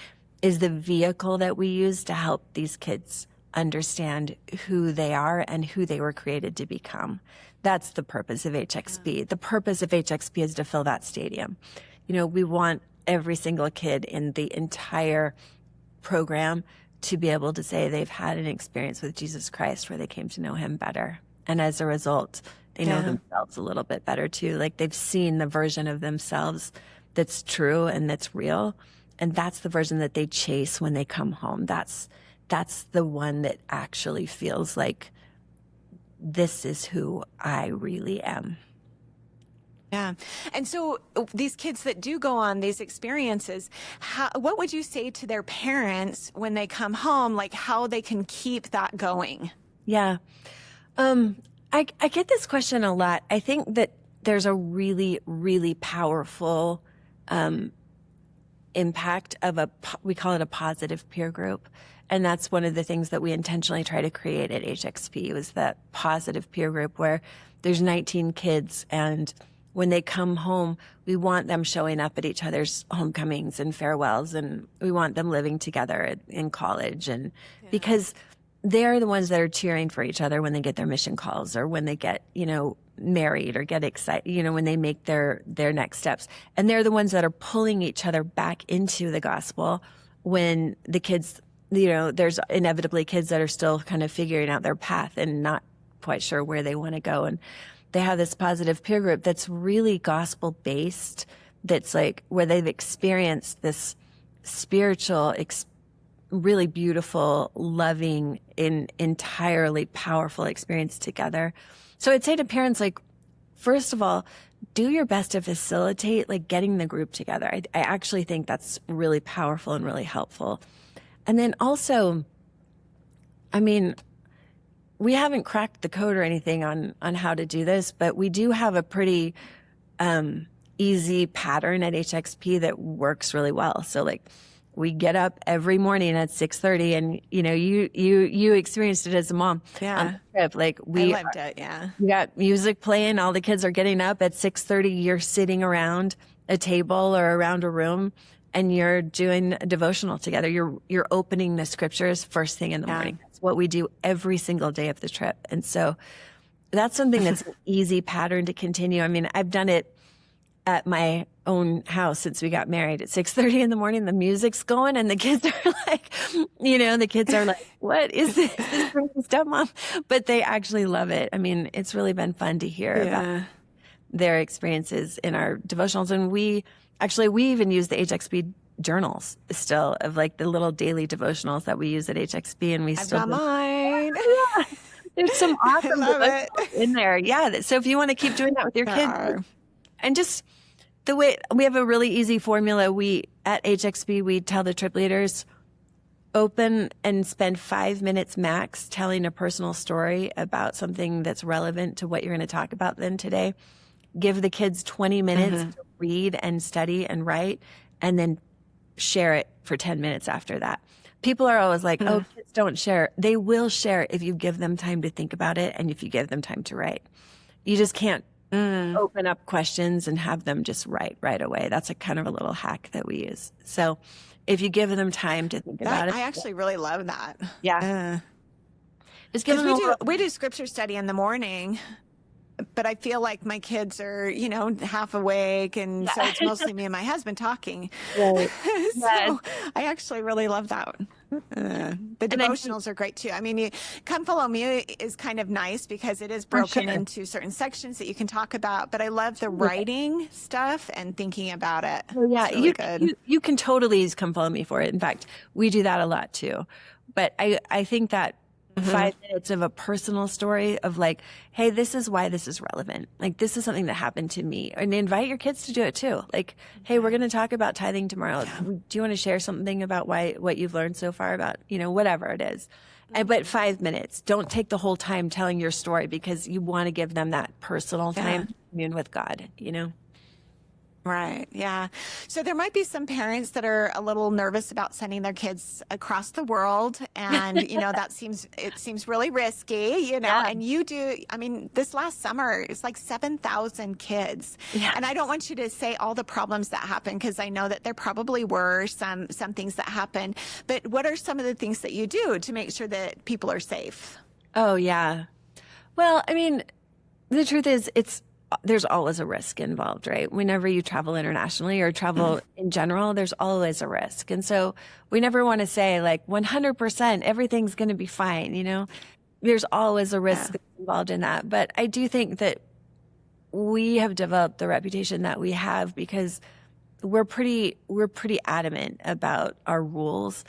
is the vehicle that we use to help these kids understand who they are and who they were created to become. That's the purpose of HXP. The purpose of HXP is to fill that stadium. We want every single kid in the entire program to be able to say they've had an experience with Jesus Christ where they came to know him better. And as a result, they know themselves a little bit better too. Like they've seen the version of themselves that's true and that's real. And that's the version that they chase when they come home. That's the one that actually feels like this is who I really am. Yeah. And so these kids that do go on these experiences, what would you say to their parents when they come home, like how they can keep that going? Yeah. I get this question a lot. I think that there's a really, really powerful impact of we call it a positive peer group. And that's one of the things that we intentionally try to create at HXP was that positive peer group where there's 19 kids, and when they come home, we want them showing up at each other's homecomings and farewells, and we want them living together in college. And because they're the ones that are cheering for each other when they get their mission calls or when they get, married or get excited, when they make their next steps. And they're the ones that are pulling each other back into the gospel when the kids, there's inevitably kids that are still kind of figuring out their path and not quite sure where they want to go. And they have this positive peer group that's really gospel based, that's like where they've experienced this spiritual, really beautiful, loving, entirely powerful experience together. So I'd say to parents, like, first of all, do your best to facilitate like getting the group together. I actually think that's really powerful and really helpful. And then also, we haven't cracked the code or anything on how to do this, but we do have a pretty easy pattern at HXP that works really well. So like we get up every morning at 6:30, and you experienced it as a mom on the trip. Like I lived it, yeah. We got music playing. All the kids are getting up at 6:30. You're sitting around a table or around a room, and you're doing a devotional together. You're opening the scriptures first thing in the morning. That's what we do every single day of the trip. And so that's something that's an easy pattern to continue. I've done it at my own house since we got married. At 6:30 in the morning, the music's going, and the kids are like, what is this? This crazy stuff, Mom. But they actually love it. It's really been fun to hear about their experiences in our devotionals. And we even use the HXP journals still, of like the little daily devotionals that we use at HXP, and I've got mine. Yeah. There's some awesome devotionals in there. Yeah. So if you want to keep doing that with your kids, and just the way we have a really easy formula, at HXP, we tell the trip leaders, open and spend 5 minutes max telling a personal story about something that's relevant to what you're going to talk about then today. Give the kids 20 minutes to read and study and write, and then share it for 10 minutes after that. People are always like, oh, kids don't share. They will share if you give them time to think about it and if you give them time to write. You just can't open up questions and have them just write right away. That's a kind of a little hack that we use. So if you give them time to think about it. I actually really love that. Yeah. Just give them we do scripture study in the morning, but I feel like my kids are, half awake, and so it's mostly me and my husband talking. Right. So I actually really love that. The devotionals are great too. Come Follow Me is kind of nice because it is broken into certain sections that you can talk about, but I love the writing stuff and thinking about it. Well, yeah, it's really good. You can totally use Come Follow Me for it. In fact, we do that a lot too. But I think that 5 minutes of a personal story of like, hey, this is why this is relevant. Like, this is something that happened to me. And invite your kids to do it too. Like, hey, we're going to talk about tithing tomorrow. Yeah. Do you want to share something about what you've learned so far about, whatever it is? But 5 minutes. Don't take the whole time telling your story, because you want to give them that personal time to commune with God, Right. Yeah. So there might be some parents that are a little nervous about sending their kids across the world. And, it seems really risky, and you do. This last summer, it's like 7,000 kids. Yeah. And I don't want you to say all the problems that happened, because I know that there probably were some things that happened. But what are some of the things that you do to make sure that people are safe? Oh, yeah. Well, the truth is, it's there's always a risk involved, right? Whenever you travel internationally or travel in general, there's always a risk. And so we never want to say like 100% everything's going to be fine, you know? There's always a risk involved in that. But I do think that we have developed the reputation that we have because we're pretty adamant about our rules,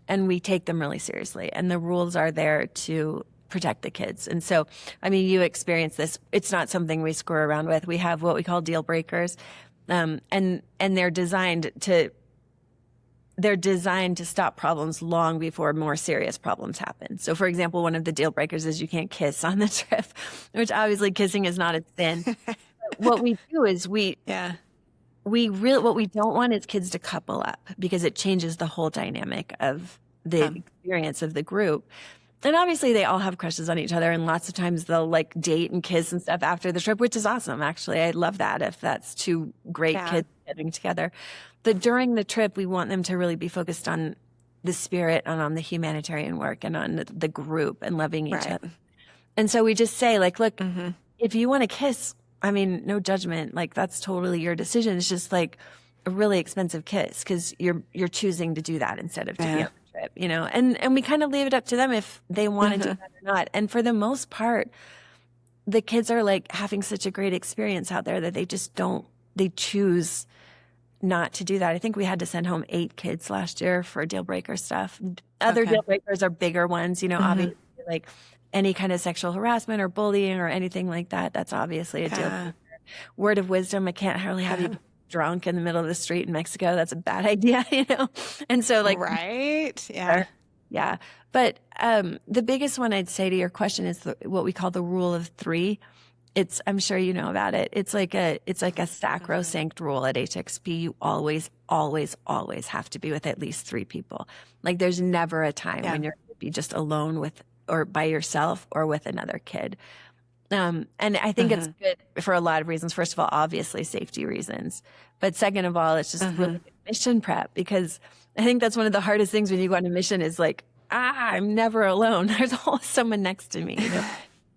and we take them really seriously. And the rules are there to protect the kids. And so, I mean, you experience this. It's not something we screw around with. We have what we call deal breakers, and they're designed to stop problems long before more serious problems happen. So, for example, one of the deal breakers is you can't kiss on the trip, which obviously kissing is not a sin. What we do is what we don't want is kids to couple up because it changes the whole dynamic of the experience of the group. And obviously they all have crushes on each other, and lots of times they'll like date and kiss and stuff after the trip, which is awesome. Actually, I love that if that's two great kids getting together. But during the trip, we want them to really be focused on the spirit and on the humanitarian work and on the group and loving each other. And so we just say like, look, if you want to kiss, I mean, no judgment. Like that's totally your decision. It's just like a really expensive kiss because you're choosing to do that instead of to be on the trip, you know. And we kind of leave it up to them if they want to do that or not. And for the most part, the kids are like having such a great experience out there that they choose not to do that. I think we had to send home 8 kids last year for deal breaker stuff. Other deal breakers are bigger ones, you know, obviously like any kind of sexual harassment or bullying or anything like that. That's obviously a deal breaker. Word of wisdom. I can't hardly have you drunk in the middle of the street in Mexico. That's a bad idea, you know? And so like, yeah. But the biggest one I'd say to your question is what we call the rule of 3. I'm sure you know about it. It's like a sacrosanct rule at HXP. You always, always, always have to be with at least 3 people. Like there's never a time when you're going to be just alone with or by yourself or with another kid. And I think it's good for a lot of reasons. First of all, obviously safety reasons. But second of all, it's just really good mission prep, because I think that's one of the hardest things when you go on a mission is like, I'm never alone. There's always someone next to me. You know?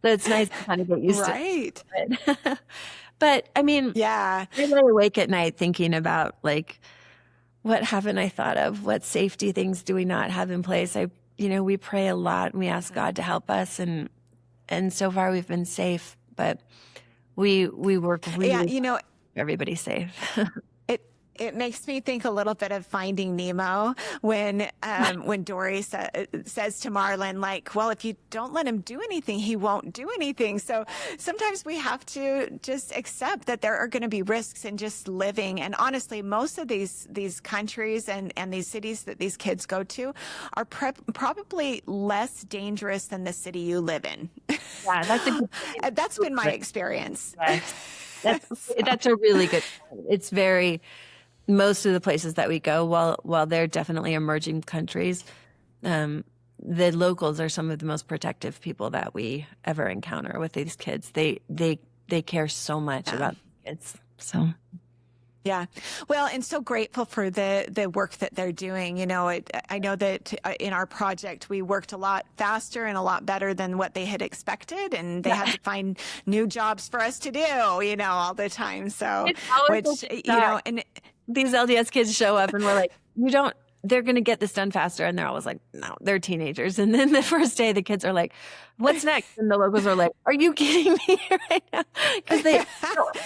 So it's nice to kind of get used to it. But I mean, I lay awake at night thinking about like, what haven't I thought of? What safety things do we not have in place? We pray a lot and we ask God to help us, and so far we've been safe, but we work really everybody's safe. It makes me think a little bit of Finding Nemo when Dory says to Marlin, like, well, if you don't let him do anything, he won't do anything. So sometimes we have to just accept that there are going to be risks in just living. And honestly, most of these countries and these cities that these kids go to are probably less dangerous than the city you live in. Yeah, that's been my experience. That's a really good point. It's most of the places that we go, while they're definitely emerging countries, the locals are some of the most protective people that we ever encounter with these kids. They care so much about kids. So. Yeah. Well, and so grateful for the work that they're doing. You know, I know that in our project, we worked a lot faster and a lot better than what they had expected. And they had to find new jobs for us to do, all the time. So, and these LDS kids show up and we're like, they're going to get this done faster. And they're always like, no, they're teenagers. And then the first day the kids are like, what's next? And the locals are like, are you kidding me really now? Because this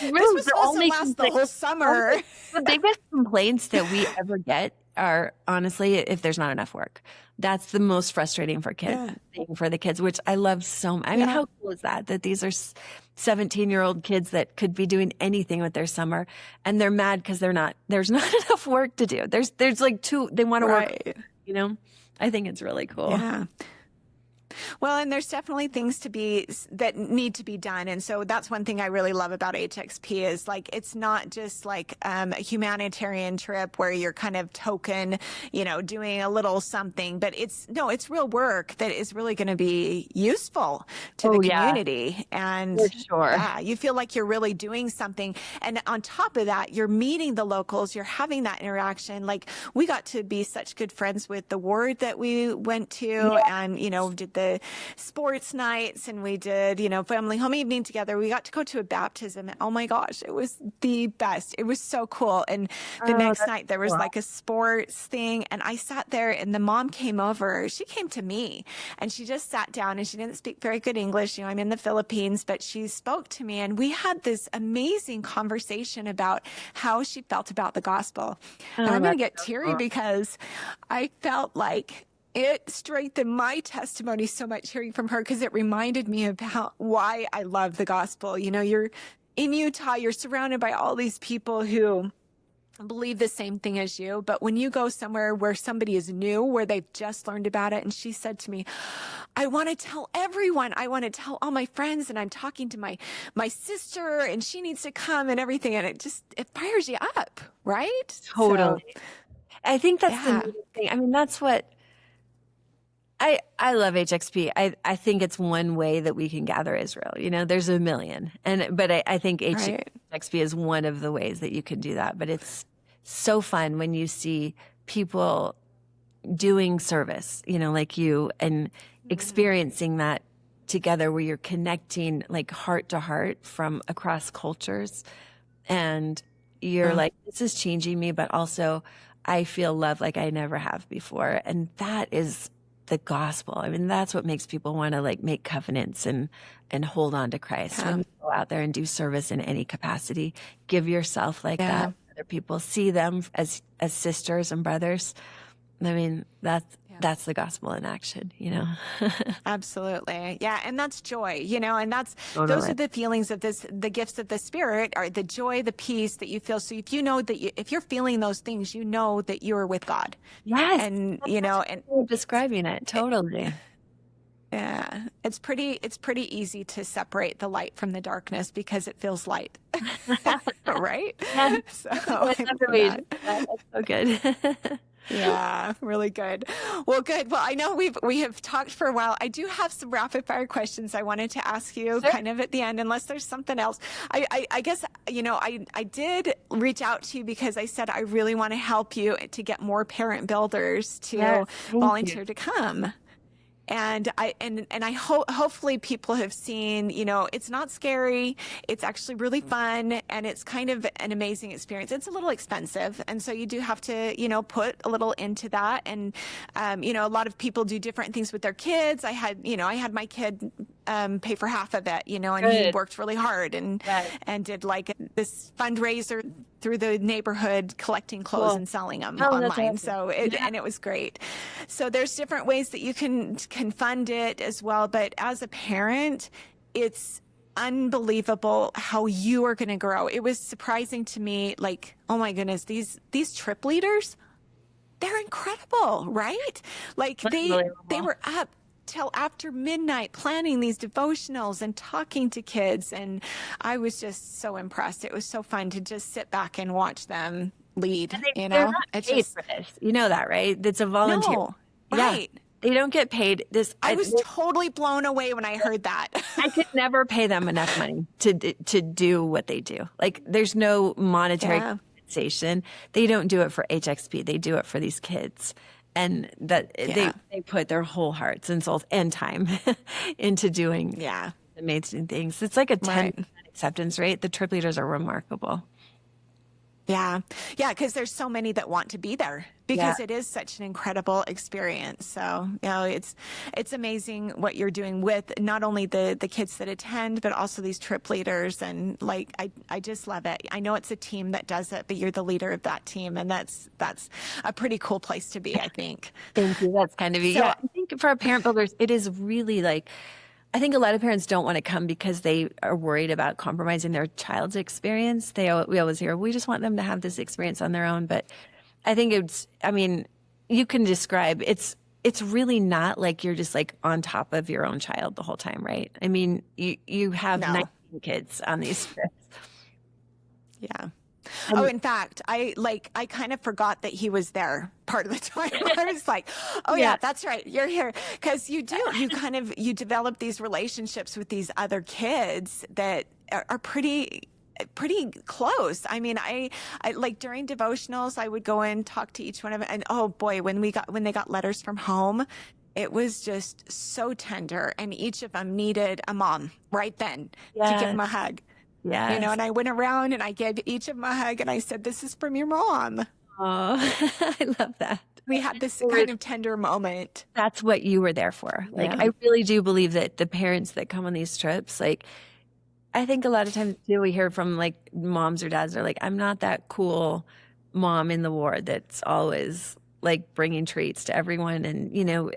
was supposed to last the whole summer. The biggest complaints that we ever get are honestly, if there's not enough work. That's the most frustrating for the kids, which I love so much. I mean, how cool is that these are 17-year-old kids that could be doing anything with their summer, and they're mad because there's not enough work to do. There's like they want to work, I think it's really cool. Yeah. Well, and there's definitely things that need to be done. And so that's one thing I really love about HXP is like, it's not just like a humanitarian trip where you're kind of token, doing a little something, but it's real work that is really going to be useful to the community. And for sure. You feel like you're really doing something. And on top of that, you're meeting the locals, you're having that interaction. Like we got to be such good friends with the ward that we went to and, did the the sports nights and we did, family home evening together. We got to go to a baptism. Oh my gosh, it was the best. It was so cool. And the next night there was like a sports thing and I sat there and the mom came over. She came to me and she just sat down and she didn't speak very good English. I'm in the Philippines, but she spoke to me and we had this amazing conversation about how she felt about the gospel. And I'm going to get teary because I felt like it strengthened my testimony so much hearing from her because it reminded me about why I love the gospel. You're in Utah, you're surrounded by all these people who believe the same thing as you. But when you go somewhere where somebody is new, where they've just learned about it, and she said to me, I want to tell everyone. I want to tell all my friends, and I'm talking to my sister, and she needs to come and everything. And it fires you up, right? Totally. So, I think that's the thing. I mean, that's what I love HXP. I think it's one way that we can gather Israel. There's a million. But I think HXP is one of the ways that you can do that. But it's so fun when you see people doing service, like you, and experiencing that together where you're connecting like heart to heart from across cultures. And you're like, this is changing me, but also I feel love like I never have before. And that is the gospel. I mean, that's what makes people want to like make covenants and hold on to Christ. When you go out there and do service in any capacity, give yourself like that. Other people see them as sisters and brothers. I mean, that's the gospel in action, Absolutely. Yeah. And that's joy, and those are the feelings of the gifts of the Spirit are the joy, the peace that you feel. So if you know that if you're feeling those things, you know that you're with God. Yes. And, and describing it. Totally. Yeah. It's pretty easy to separate the light from the darkness because it feels light. Right? Yeah. So that's so good. Yeah, really good. Well, good. Well, I know we have talked for a while. I do have some rapid fire questions I wanted to ask you kind of at the end, unless there's something else. I guess, I did reach out to you because I said I really want to help you to get more parent builders to volunteer to come. And hopefully people have seen, it's not scary. It's actually really fun. And it's kind of an amazing experience. It's a little expensive. And so you do have to, put a little into that. And, a lot of people do different things with their kids. I had my kid pay for half of it, and he worked really hard and did like this fundraiser through the neighborhood, collecting clothes and selling them online. Awesome. So and it was great. So there's different ways that you can fund it as well. But as a parent, it's unbelievable how you are going to grow. It was surprising to me, like, oh my goodness, these trip leaders, they're incredible, right? Like they were up till after midnight planning these devotionals and talking to kids. And I was just so impressed. It was so fun to just sit back and watch them lead. They're not paid for this. You know that, right? It's a volunteer. No, right. Yeah. They don't get paid. I was totally blown away when I heard that. I could never pay them enough money to do what they do. Like there's no monetary compensation. They don't do it for HXP. They do it for these kids. And that they put their whole hearts and souls and time into doing amazing things. It's like a 10% acceptance rate. The trip leaders are remarkable. Yeah. Yeah. Because there's so many that want to be there because it is such an incredible experience. So, it's amazing what you're doing with not only the kids that attend, but also these trip leaders. And like, I just love it. I know it's a team that does it, but you're the leader of that team. And that's a pretty cool place to be, I think. Thank you. That's kind of it. I think for our parent builders, it is really like, I think a lot of parents don't want to come because they are worried about compromising their child's experience. We always hear, we just want them to have this experience on their own. But I think you can describe, it's really not like you're just like on top of your own child the whole time, right? I mean, you have 19 kids on these trips. Yeah. In fact, I kind of forgot that he was there part of the time. I was like, that's right. You're here. Because you develop these relationships with these other kids that are pretty close. I mean, I like during devotionals, I would go and talk to each one of them. And oh boy, when they got letters from home, it was just so tender. And each of them needed a mom right then to give them a Yes. hug. Yes. And I went around and I gave each of them a hug and I said, this is from your mom. Oh, I love that. We had this kind of tender moment. That's what you were there for. Like, Yeah. I really do believe that the parents that come on these trips, like, I think a lot of times too, we hear from like moms or dads are like, I'm not that cool mom in the ward that's always like bringing treats to everyone. And,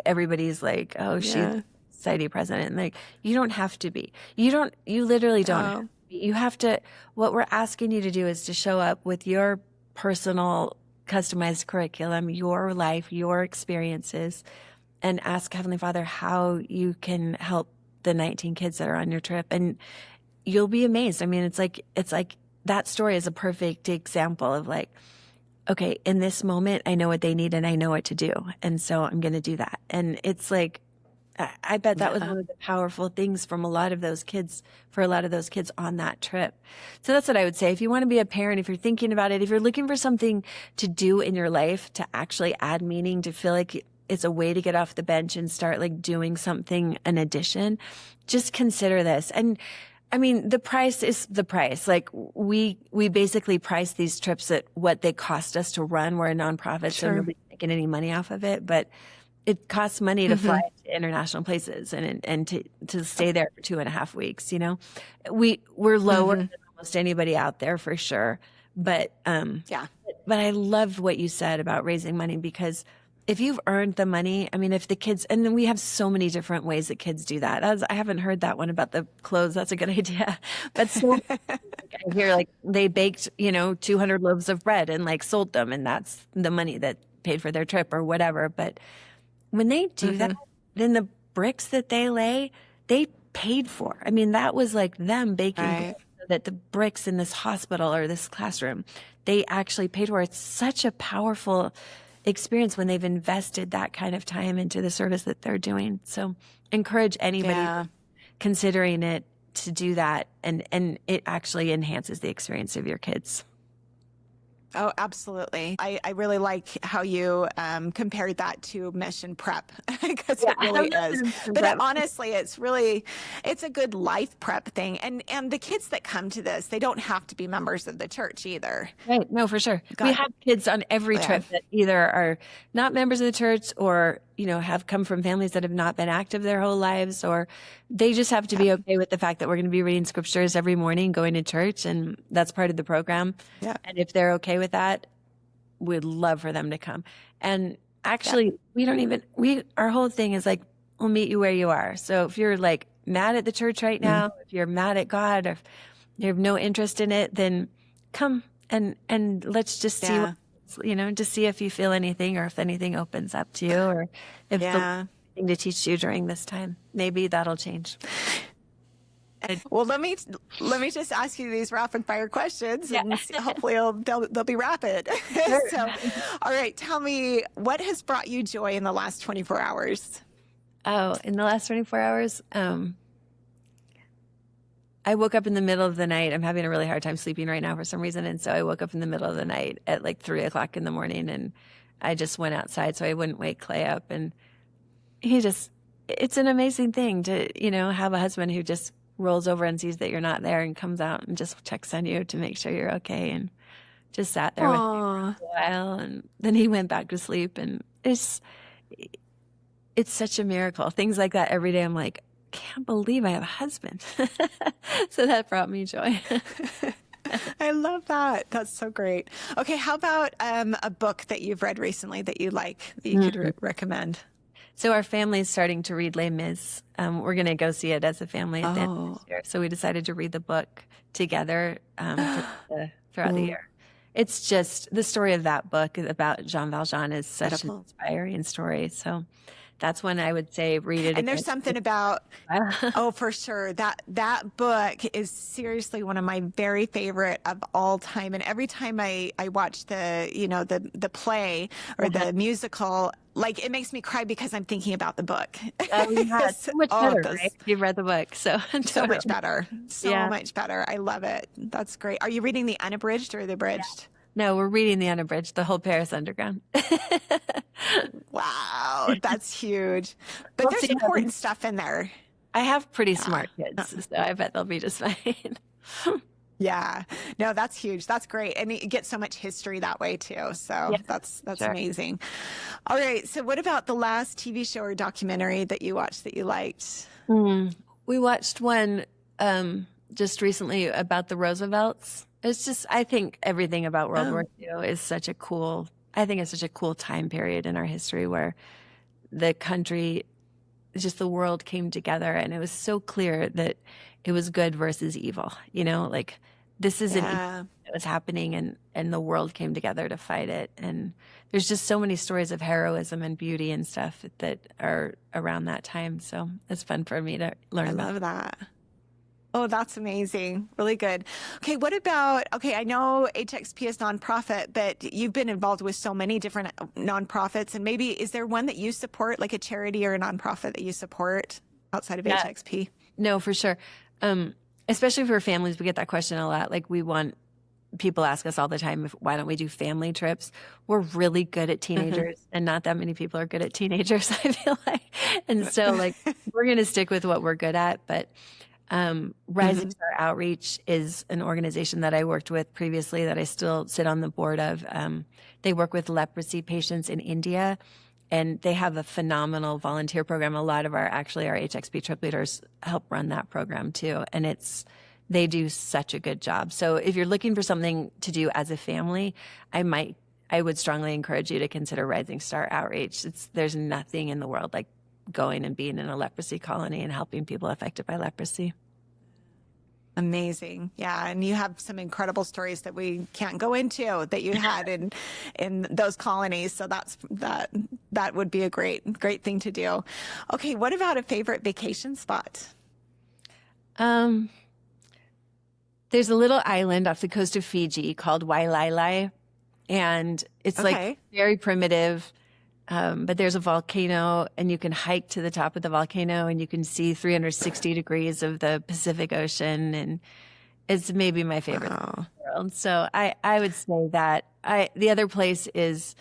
everybody's like, oh, she's Yeah. society president. And like, you don't have to be. You literally don't have Oh, to be. You have to, what we're asking you to do is to show up with your personal customized curriculum, your life, your experiences, and ask Heavenly Father how you can help the 19 kids that are on your trip. And you'll be amazed. I mean, it's like that story is a perfect example of like, okay, in this moment, I know what they need and I know what to do. And so I'm going to do that. And it's like, I bet that was yeah. one of the powerful things from a lot of those kids, for a lot of those kids on that trip. So that's what I would say. If you want to be a parent, if you're thinking about it, if you're looking for something to do in your life to actually add meaning, to feel like it's a way to get off the bench and start like doing something in addition, just consider this. And I mean, the price is the price. Like we basically price these trips at what they cost us to run. We're a nonprofit, so Sure. nobody's making any money off of it, but it costs money to fly to international places and to stay there for 2.5 weeks. We're lower than almost anybody out there for sure. But Yeah. but I loved what you said about raising money, because if you've earned the money, I mean, if the kids, and then we have so many different ways that kids do that. I haven't heard that one about the clothes. That's a good idea. But so I hear like they baked, 200 loaves of bread and like sold them, and that's the money that paid for their trip or whatever. But when they do that, then the bricks that they lay, they paid for. I mean, that was like them baking Right. so that the bricks in this hospital or this classroom, they actually paid for. It's such a powerful experience when they've invested that kind of time into the service that they're doing. So encourage anybody Yeah. considering it to do that. And it actually enhances the experience of your kids. Oh, absolutely. I really like how you compared that to mission prep because it really is. But honestly, it's a good life prep thing. And the kids that come to this, they don't have to be members of the church either. Right. No, for sure. We God. have kids on every Yeah. trip that either are not members of the church or, have come from families that have not been active their whole lives, or they just have to be okay with the fact that we're going to be reading scriptures every morning, going to church, and that's part of the program. Yeah. And if they're okay with that, we'd love for them to come. And actually, our whole thing is like, we'll meet you where you are. So if you're like mad at the church right now, if you're mad at God, or if you have no interest in it, then come and let's just see Yeah. to see if you feel anything or if anything opens up to you, or if Yeah. something to teach you during this time. Maybe that'll change. Well, let me just ask you these rapid fire questions, and hopefully they'll be rapid. So, all right, tell me, what has brought you joy in the last 24 hours? Oh, in the last 24 hours, I woke up in the middle of the night. I'm having a really hard time sleeping right now for some reason. And so I woke up in the middle of the night at like 3:00 in the morning, and I just went outside so I wouldn't wake Clay up. And it's an amazing thing to, have a husband who just rolls over and sees that you're not there and comes out and just checks on you to make sure you're okay, and just sat there with me for a while. And then he went back to sleep, and it's such a miracle. Things like that every day. I'm like, can't believe I have a husband. So that brought me joy. I love that. That's so great. Okay, how about a book that you've read recently that you like, that you could recommend? So our family is starting to read Les Mis. We're going to go see it as a family at the end of this year. So we decided to read the book together throughout the year. It's just, the story of that book about Jean Valjean is such an inspiring story. So that's when I would say read it. And there's something about, for sure. That book is seriously one of my very favorite of all time. And every time I watch the play or the musical, like, it makes me cry because I'm thinking about the book. Oh, yeah, it's so much better, right? You've read the book, so so much better. So much better. I love it. That's great. Are you reading the unabridged or the abridged? No, we're reading the unabridged, the whole Paris Underground. Wow, that's huge. But We'll there's see how important stuff in there. I have pretty Yeah. smart kids, so I bet they'll be just fine. Yeah. No, that's huge. That's great. And you get so much history that way too. So Yeah, that's sure. amazing. All right. So what about the last TV show or documentary that you watched that you liked? We watched one just recently about the Roosevelts. It's just, I think everything about World War II is such a cool, I think it's such a cool time period in our history where the country, just the world came together, and it was so clear that it was good versus evil. You know, like this is an Yeah. that was happening, and the world came together to fight it. And there's just so many stories of heroism and beauty and stuff that are around that time. So it's fun for me to learn I about. love that. Oh, that's amazing. Really good. Okay, what about, okay, I know HXP is nonprofit, but you've been involved with so many different nonprofits, and maybe is there one that you support, like a charity or a nonprofit that you support outside of HXP? No, for sure. Especially for families, we get that question a lot. Like people ask us all the time, why don't we do family trips? We're really good at teenagers, and not that many people are good at teenagers, I feel like. And so like, we're going to stick with what we're good at. But Rising Star Outreach is an organization that I worked with previously that I still sit on the board of. They work with leprosy patients in India, and they have a phenomenal volunteer program. A lot of our HXP trip leaders help run that program too. And they do such a good job. So if you're looking for something to do as a family, I would strongly encourage you to consider Rising Star Outreach. There's nothing in the world like going and being in a leprosy colony and helping people affected by leprosy. Amazing. Yeah. And you have some incredible stories that we can't go into that you had in those colonies. So that would be a great thing to do. Okay. What about a favorite vacation spot? There's a little island off the coast of Fiji called Wailalai, and it's like very primitive. But there's a volcano, and you can hike to the top of the volcano, and you can see 360 degrees of the Pacific Ocean, and it's maybe my favorite thing in the world. So I would say that. The other place is,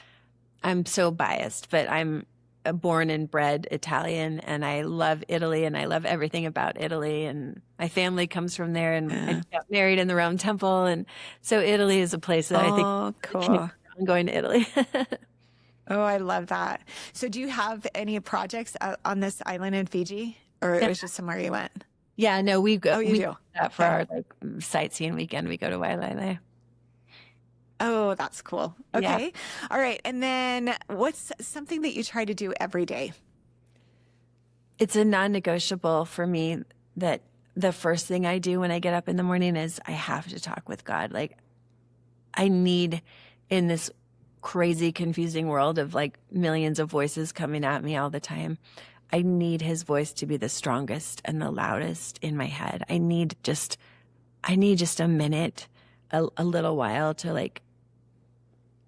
I'm so biased, but I'm a born and bred Italian, and I love Italy, and I love everything about Italy, and my family comes from there, and I got married in the Rome Temple, and so Italy is a place that I think cool. I'm going to Italy. Oh, I love that. So do you have any projects on this island in Fiji, or it was just somewhere you went? Yeah, no, we go. Oh, you do? For our sightseeing weekend, we go to Wailalai. Oh, that's cool. Okay. Yeah. All right. And then what's something that you try to do every day? It's a non-negotiable for me that the first thing I do when I get up in the morning is I have to talk with God. Like, I need, in this crazy, confusing world of like millions of voices coming at me all the time, I need his voice to be the strongest and the loudest in my head. I need just a minute, a little while to like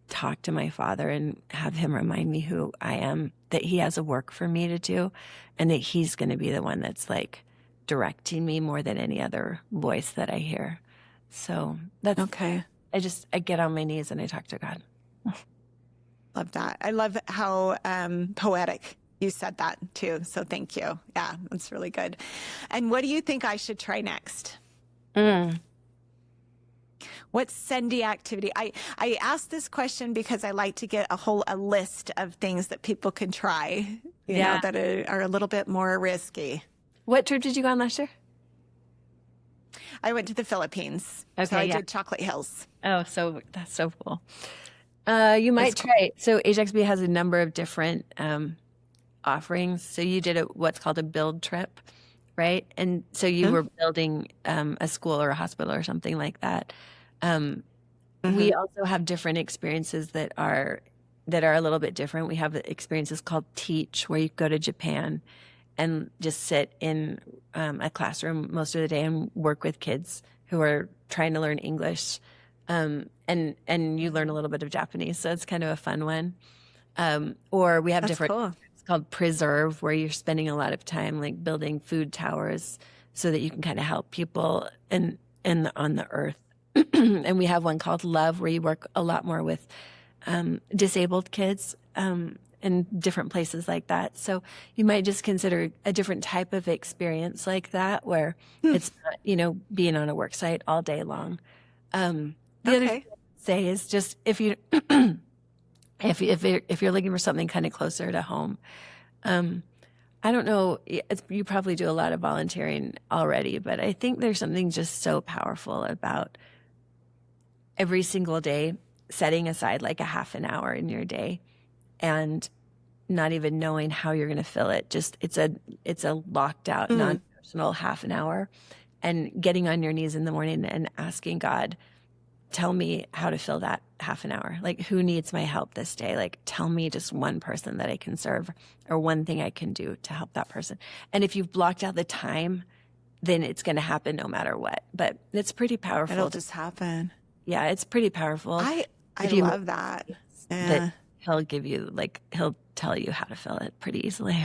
talk to my Father and have him remind me who I am, that he has a work for me to do, and that he's going to be the one that's like directing me more than any other voice that I hear. So that's okay. I get on my knees and I talk to God. Love that. I love how poetic you said that too. So thank you. Yeah, that's really good. And what do you think I should try next? What Sendy activity? I asked this question because I like to get a list of things that people can try, you know, that are a little bit more risky. What trip did you go on last year? I went to the Philippines. Okay, so I did Chocolate Hills. Oh, so that's so cool. You might try. So HXP has a number of different offerings. So you did what's called a build trip, right? And so you were building a school or a hospital or something like that. We also have different experiences that are a little bit different. We have experiences called Teach, where you go to Japan and just sit in a classroom most of the day and work with kids who are trying to learn English. And you learn a little bit of Japanese, so it's kind of a fun one. Or we have different, it's called Preserve, where you're spending a lot of time like building food towers so that you can kind of help people on the earth. And we have one called Love, where you work a lot more with disabled kids. in different places like that. So you might just consider a different type of experience like that, where it's not, being on a work site all day long. The other thing I'd say is just if you if you're looking for something kind of closer to home, I don't know, you probably do a lot of volunteering already, but I think there's something just so powerful about every single day setting aside like a half an hour in your day and not even knowing how you're going to fill it. Just it's a locked out, non-personal half an hour, and getting on your knees in the morning and asking God, tell me how to fill that half an hour. Like, who needs my help this day? Like, tell me just one person that I can serve or one thing I can do to help that person. And if you've blocked out the time, then it's going to happen no matter what. But it's pretty powerful. It'll just happen. Yeah, it's pretty powerful. I love that. Yeah. That he'll give you, he'll tell you how to fill it pretty easily.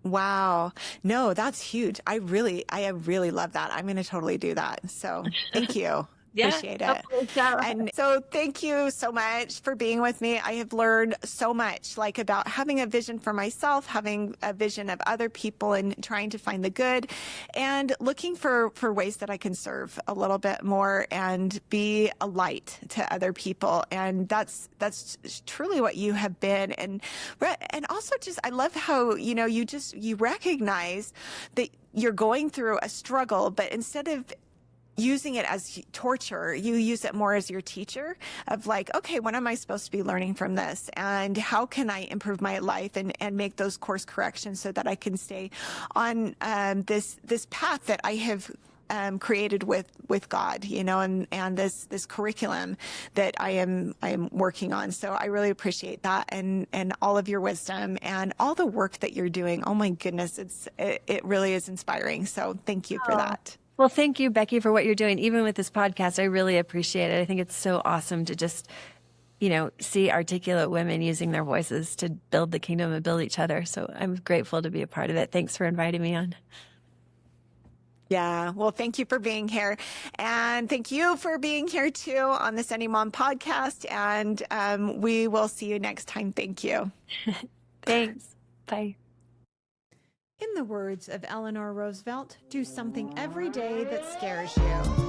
Wow. No, that's huge. I really love that. I'm going to totally do that. So thank you. Yeah, appreciate it. And so thank you so much for being with me. I have learned so much, about having a vision for myself, having a vision of other people and trying to find the good, and looking for ways that I can serve a little bit more and be a light to other people. And that's truly what you have been. And also just, I love how, you recognize that you're going through a struggle, but instead of using it as torture, you use it more as your teacher of okay, what am I supposed to be learning from this? And how can I improve my life and make those course corrections so that I can stay on this path that I have created with God, and this curriculum that I am working on. So I really appreciate that and all of your wisdom and all the work that you're doing. Oh my goodness, it really is inspiring. So thank you for that. Well, thank you, Becky, for what you're doing. Even with this podcast, I really appreciate it. I think it's so awesome to just, see articulate women using their voices to build the kingdom and build each other. So I'm grateful to be a part of it. Thanks for inviting me on. Yeah. Well, thank you for being here. And thank you for being here too on the Sendy Mom podcast. And we will see you next time. Thank you. Thanks. Bye. In the words of Eleanor Roosevelt, do something every day that scares you.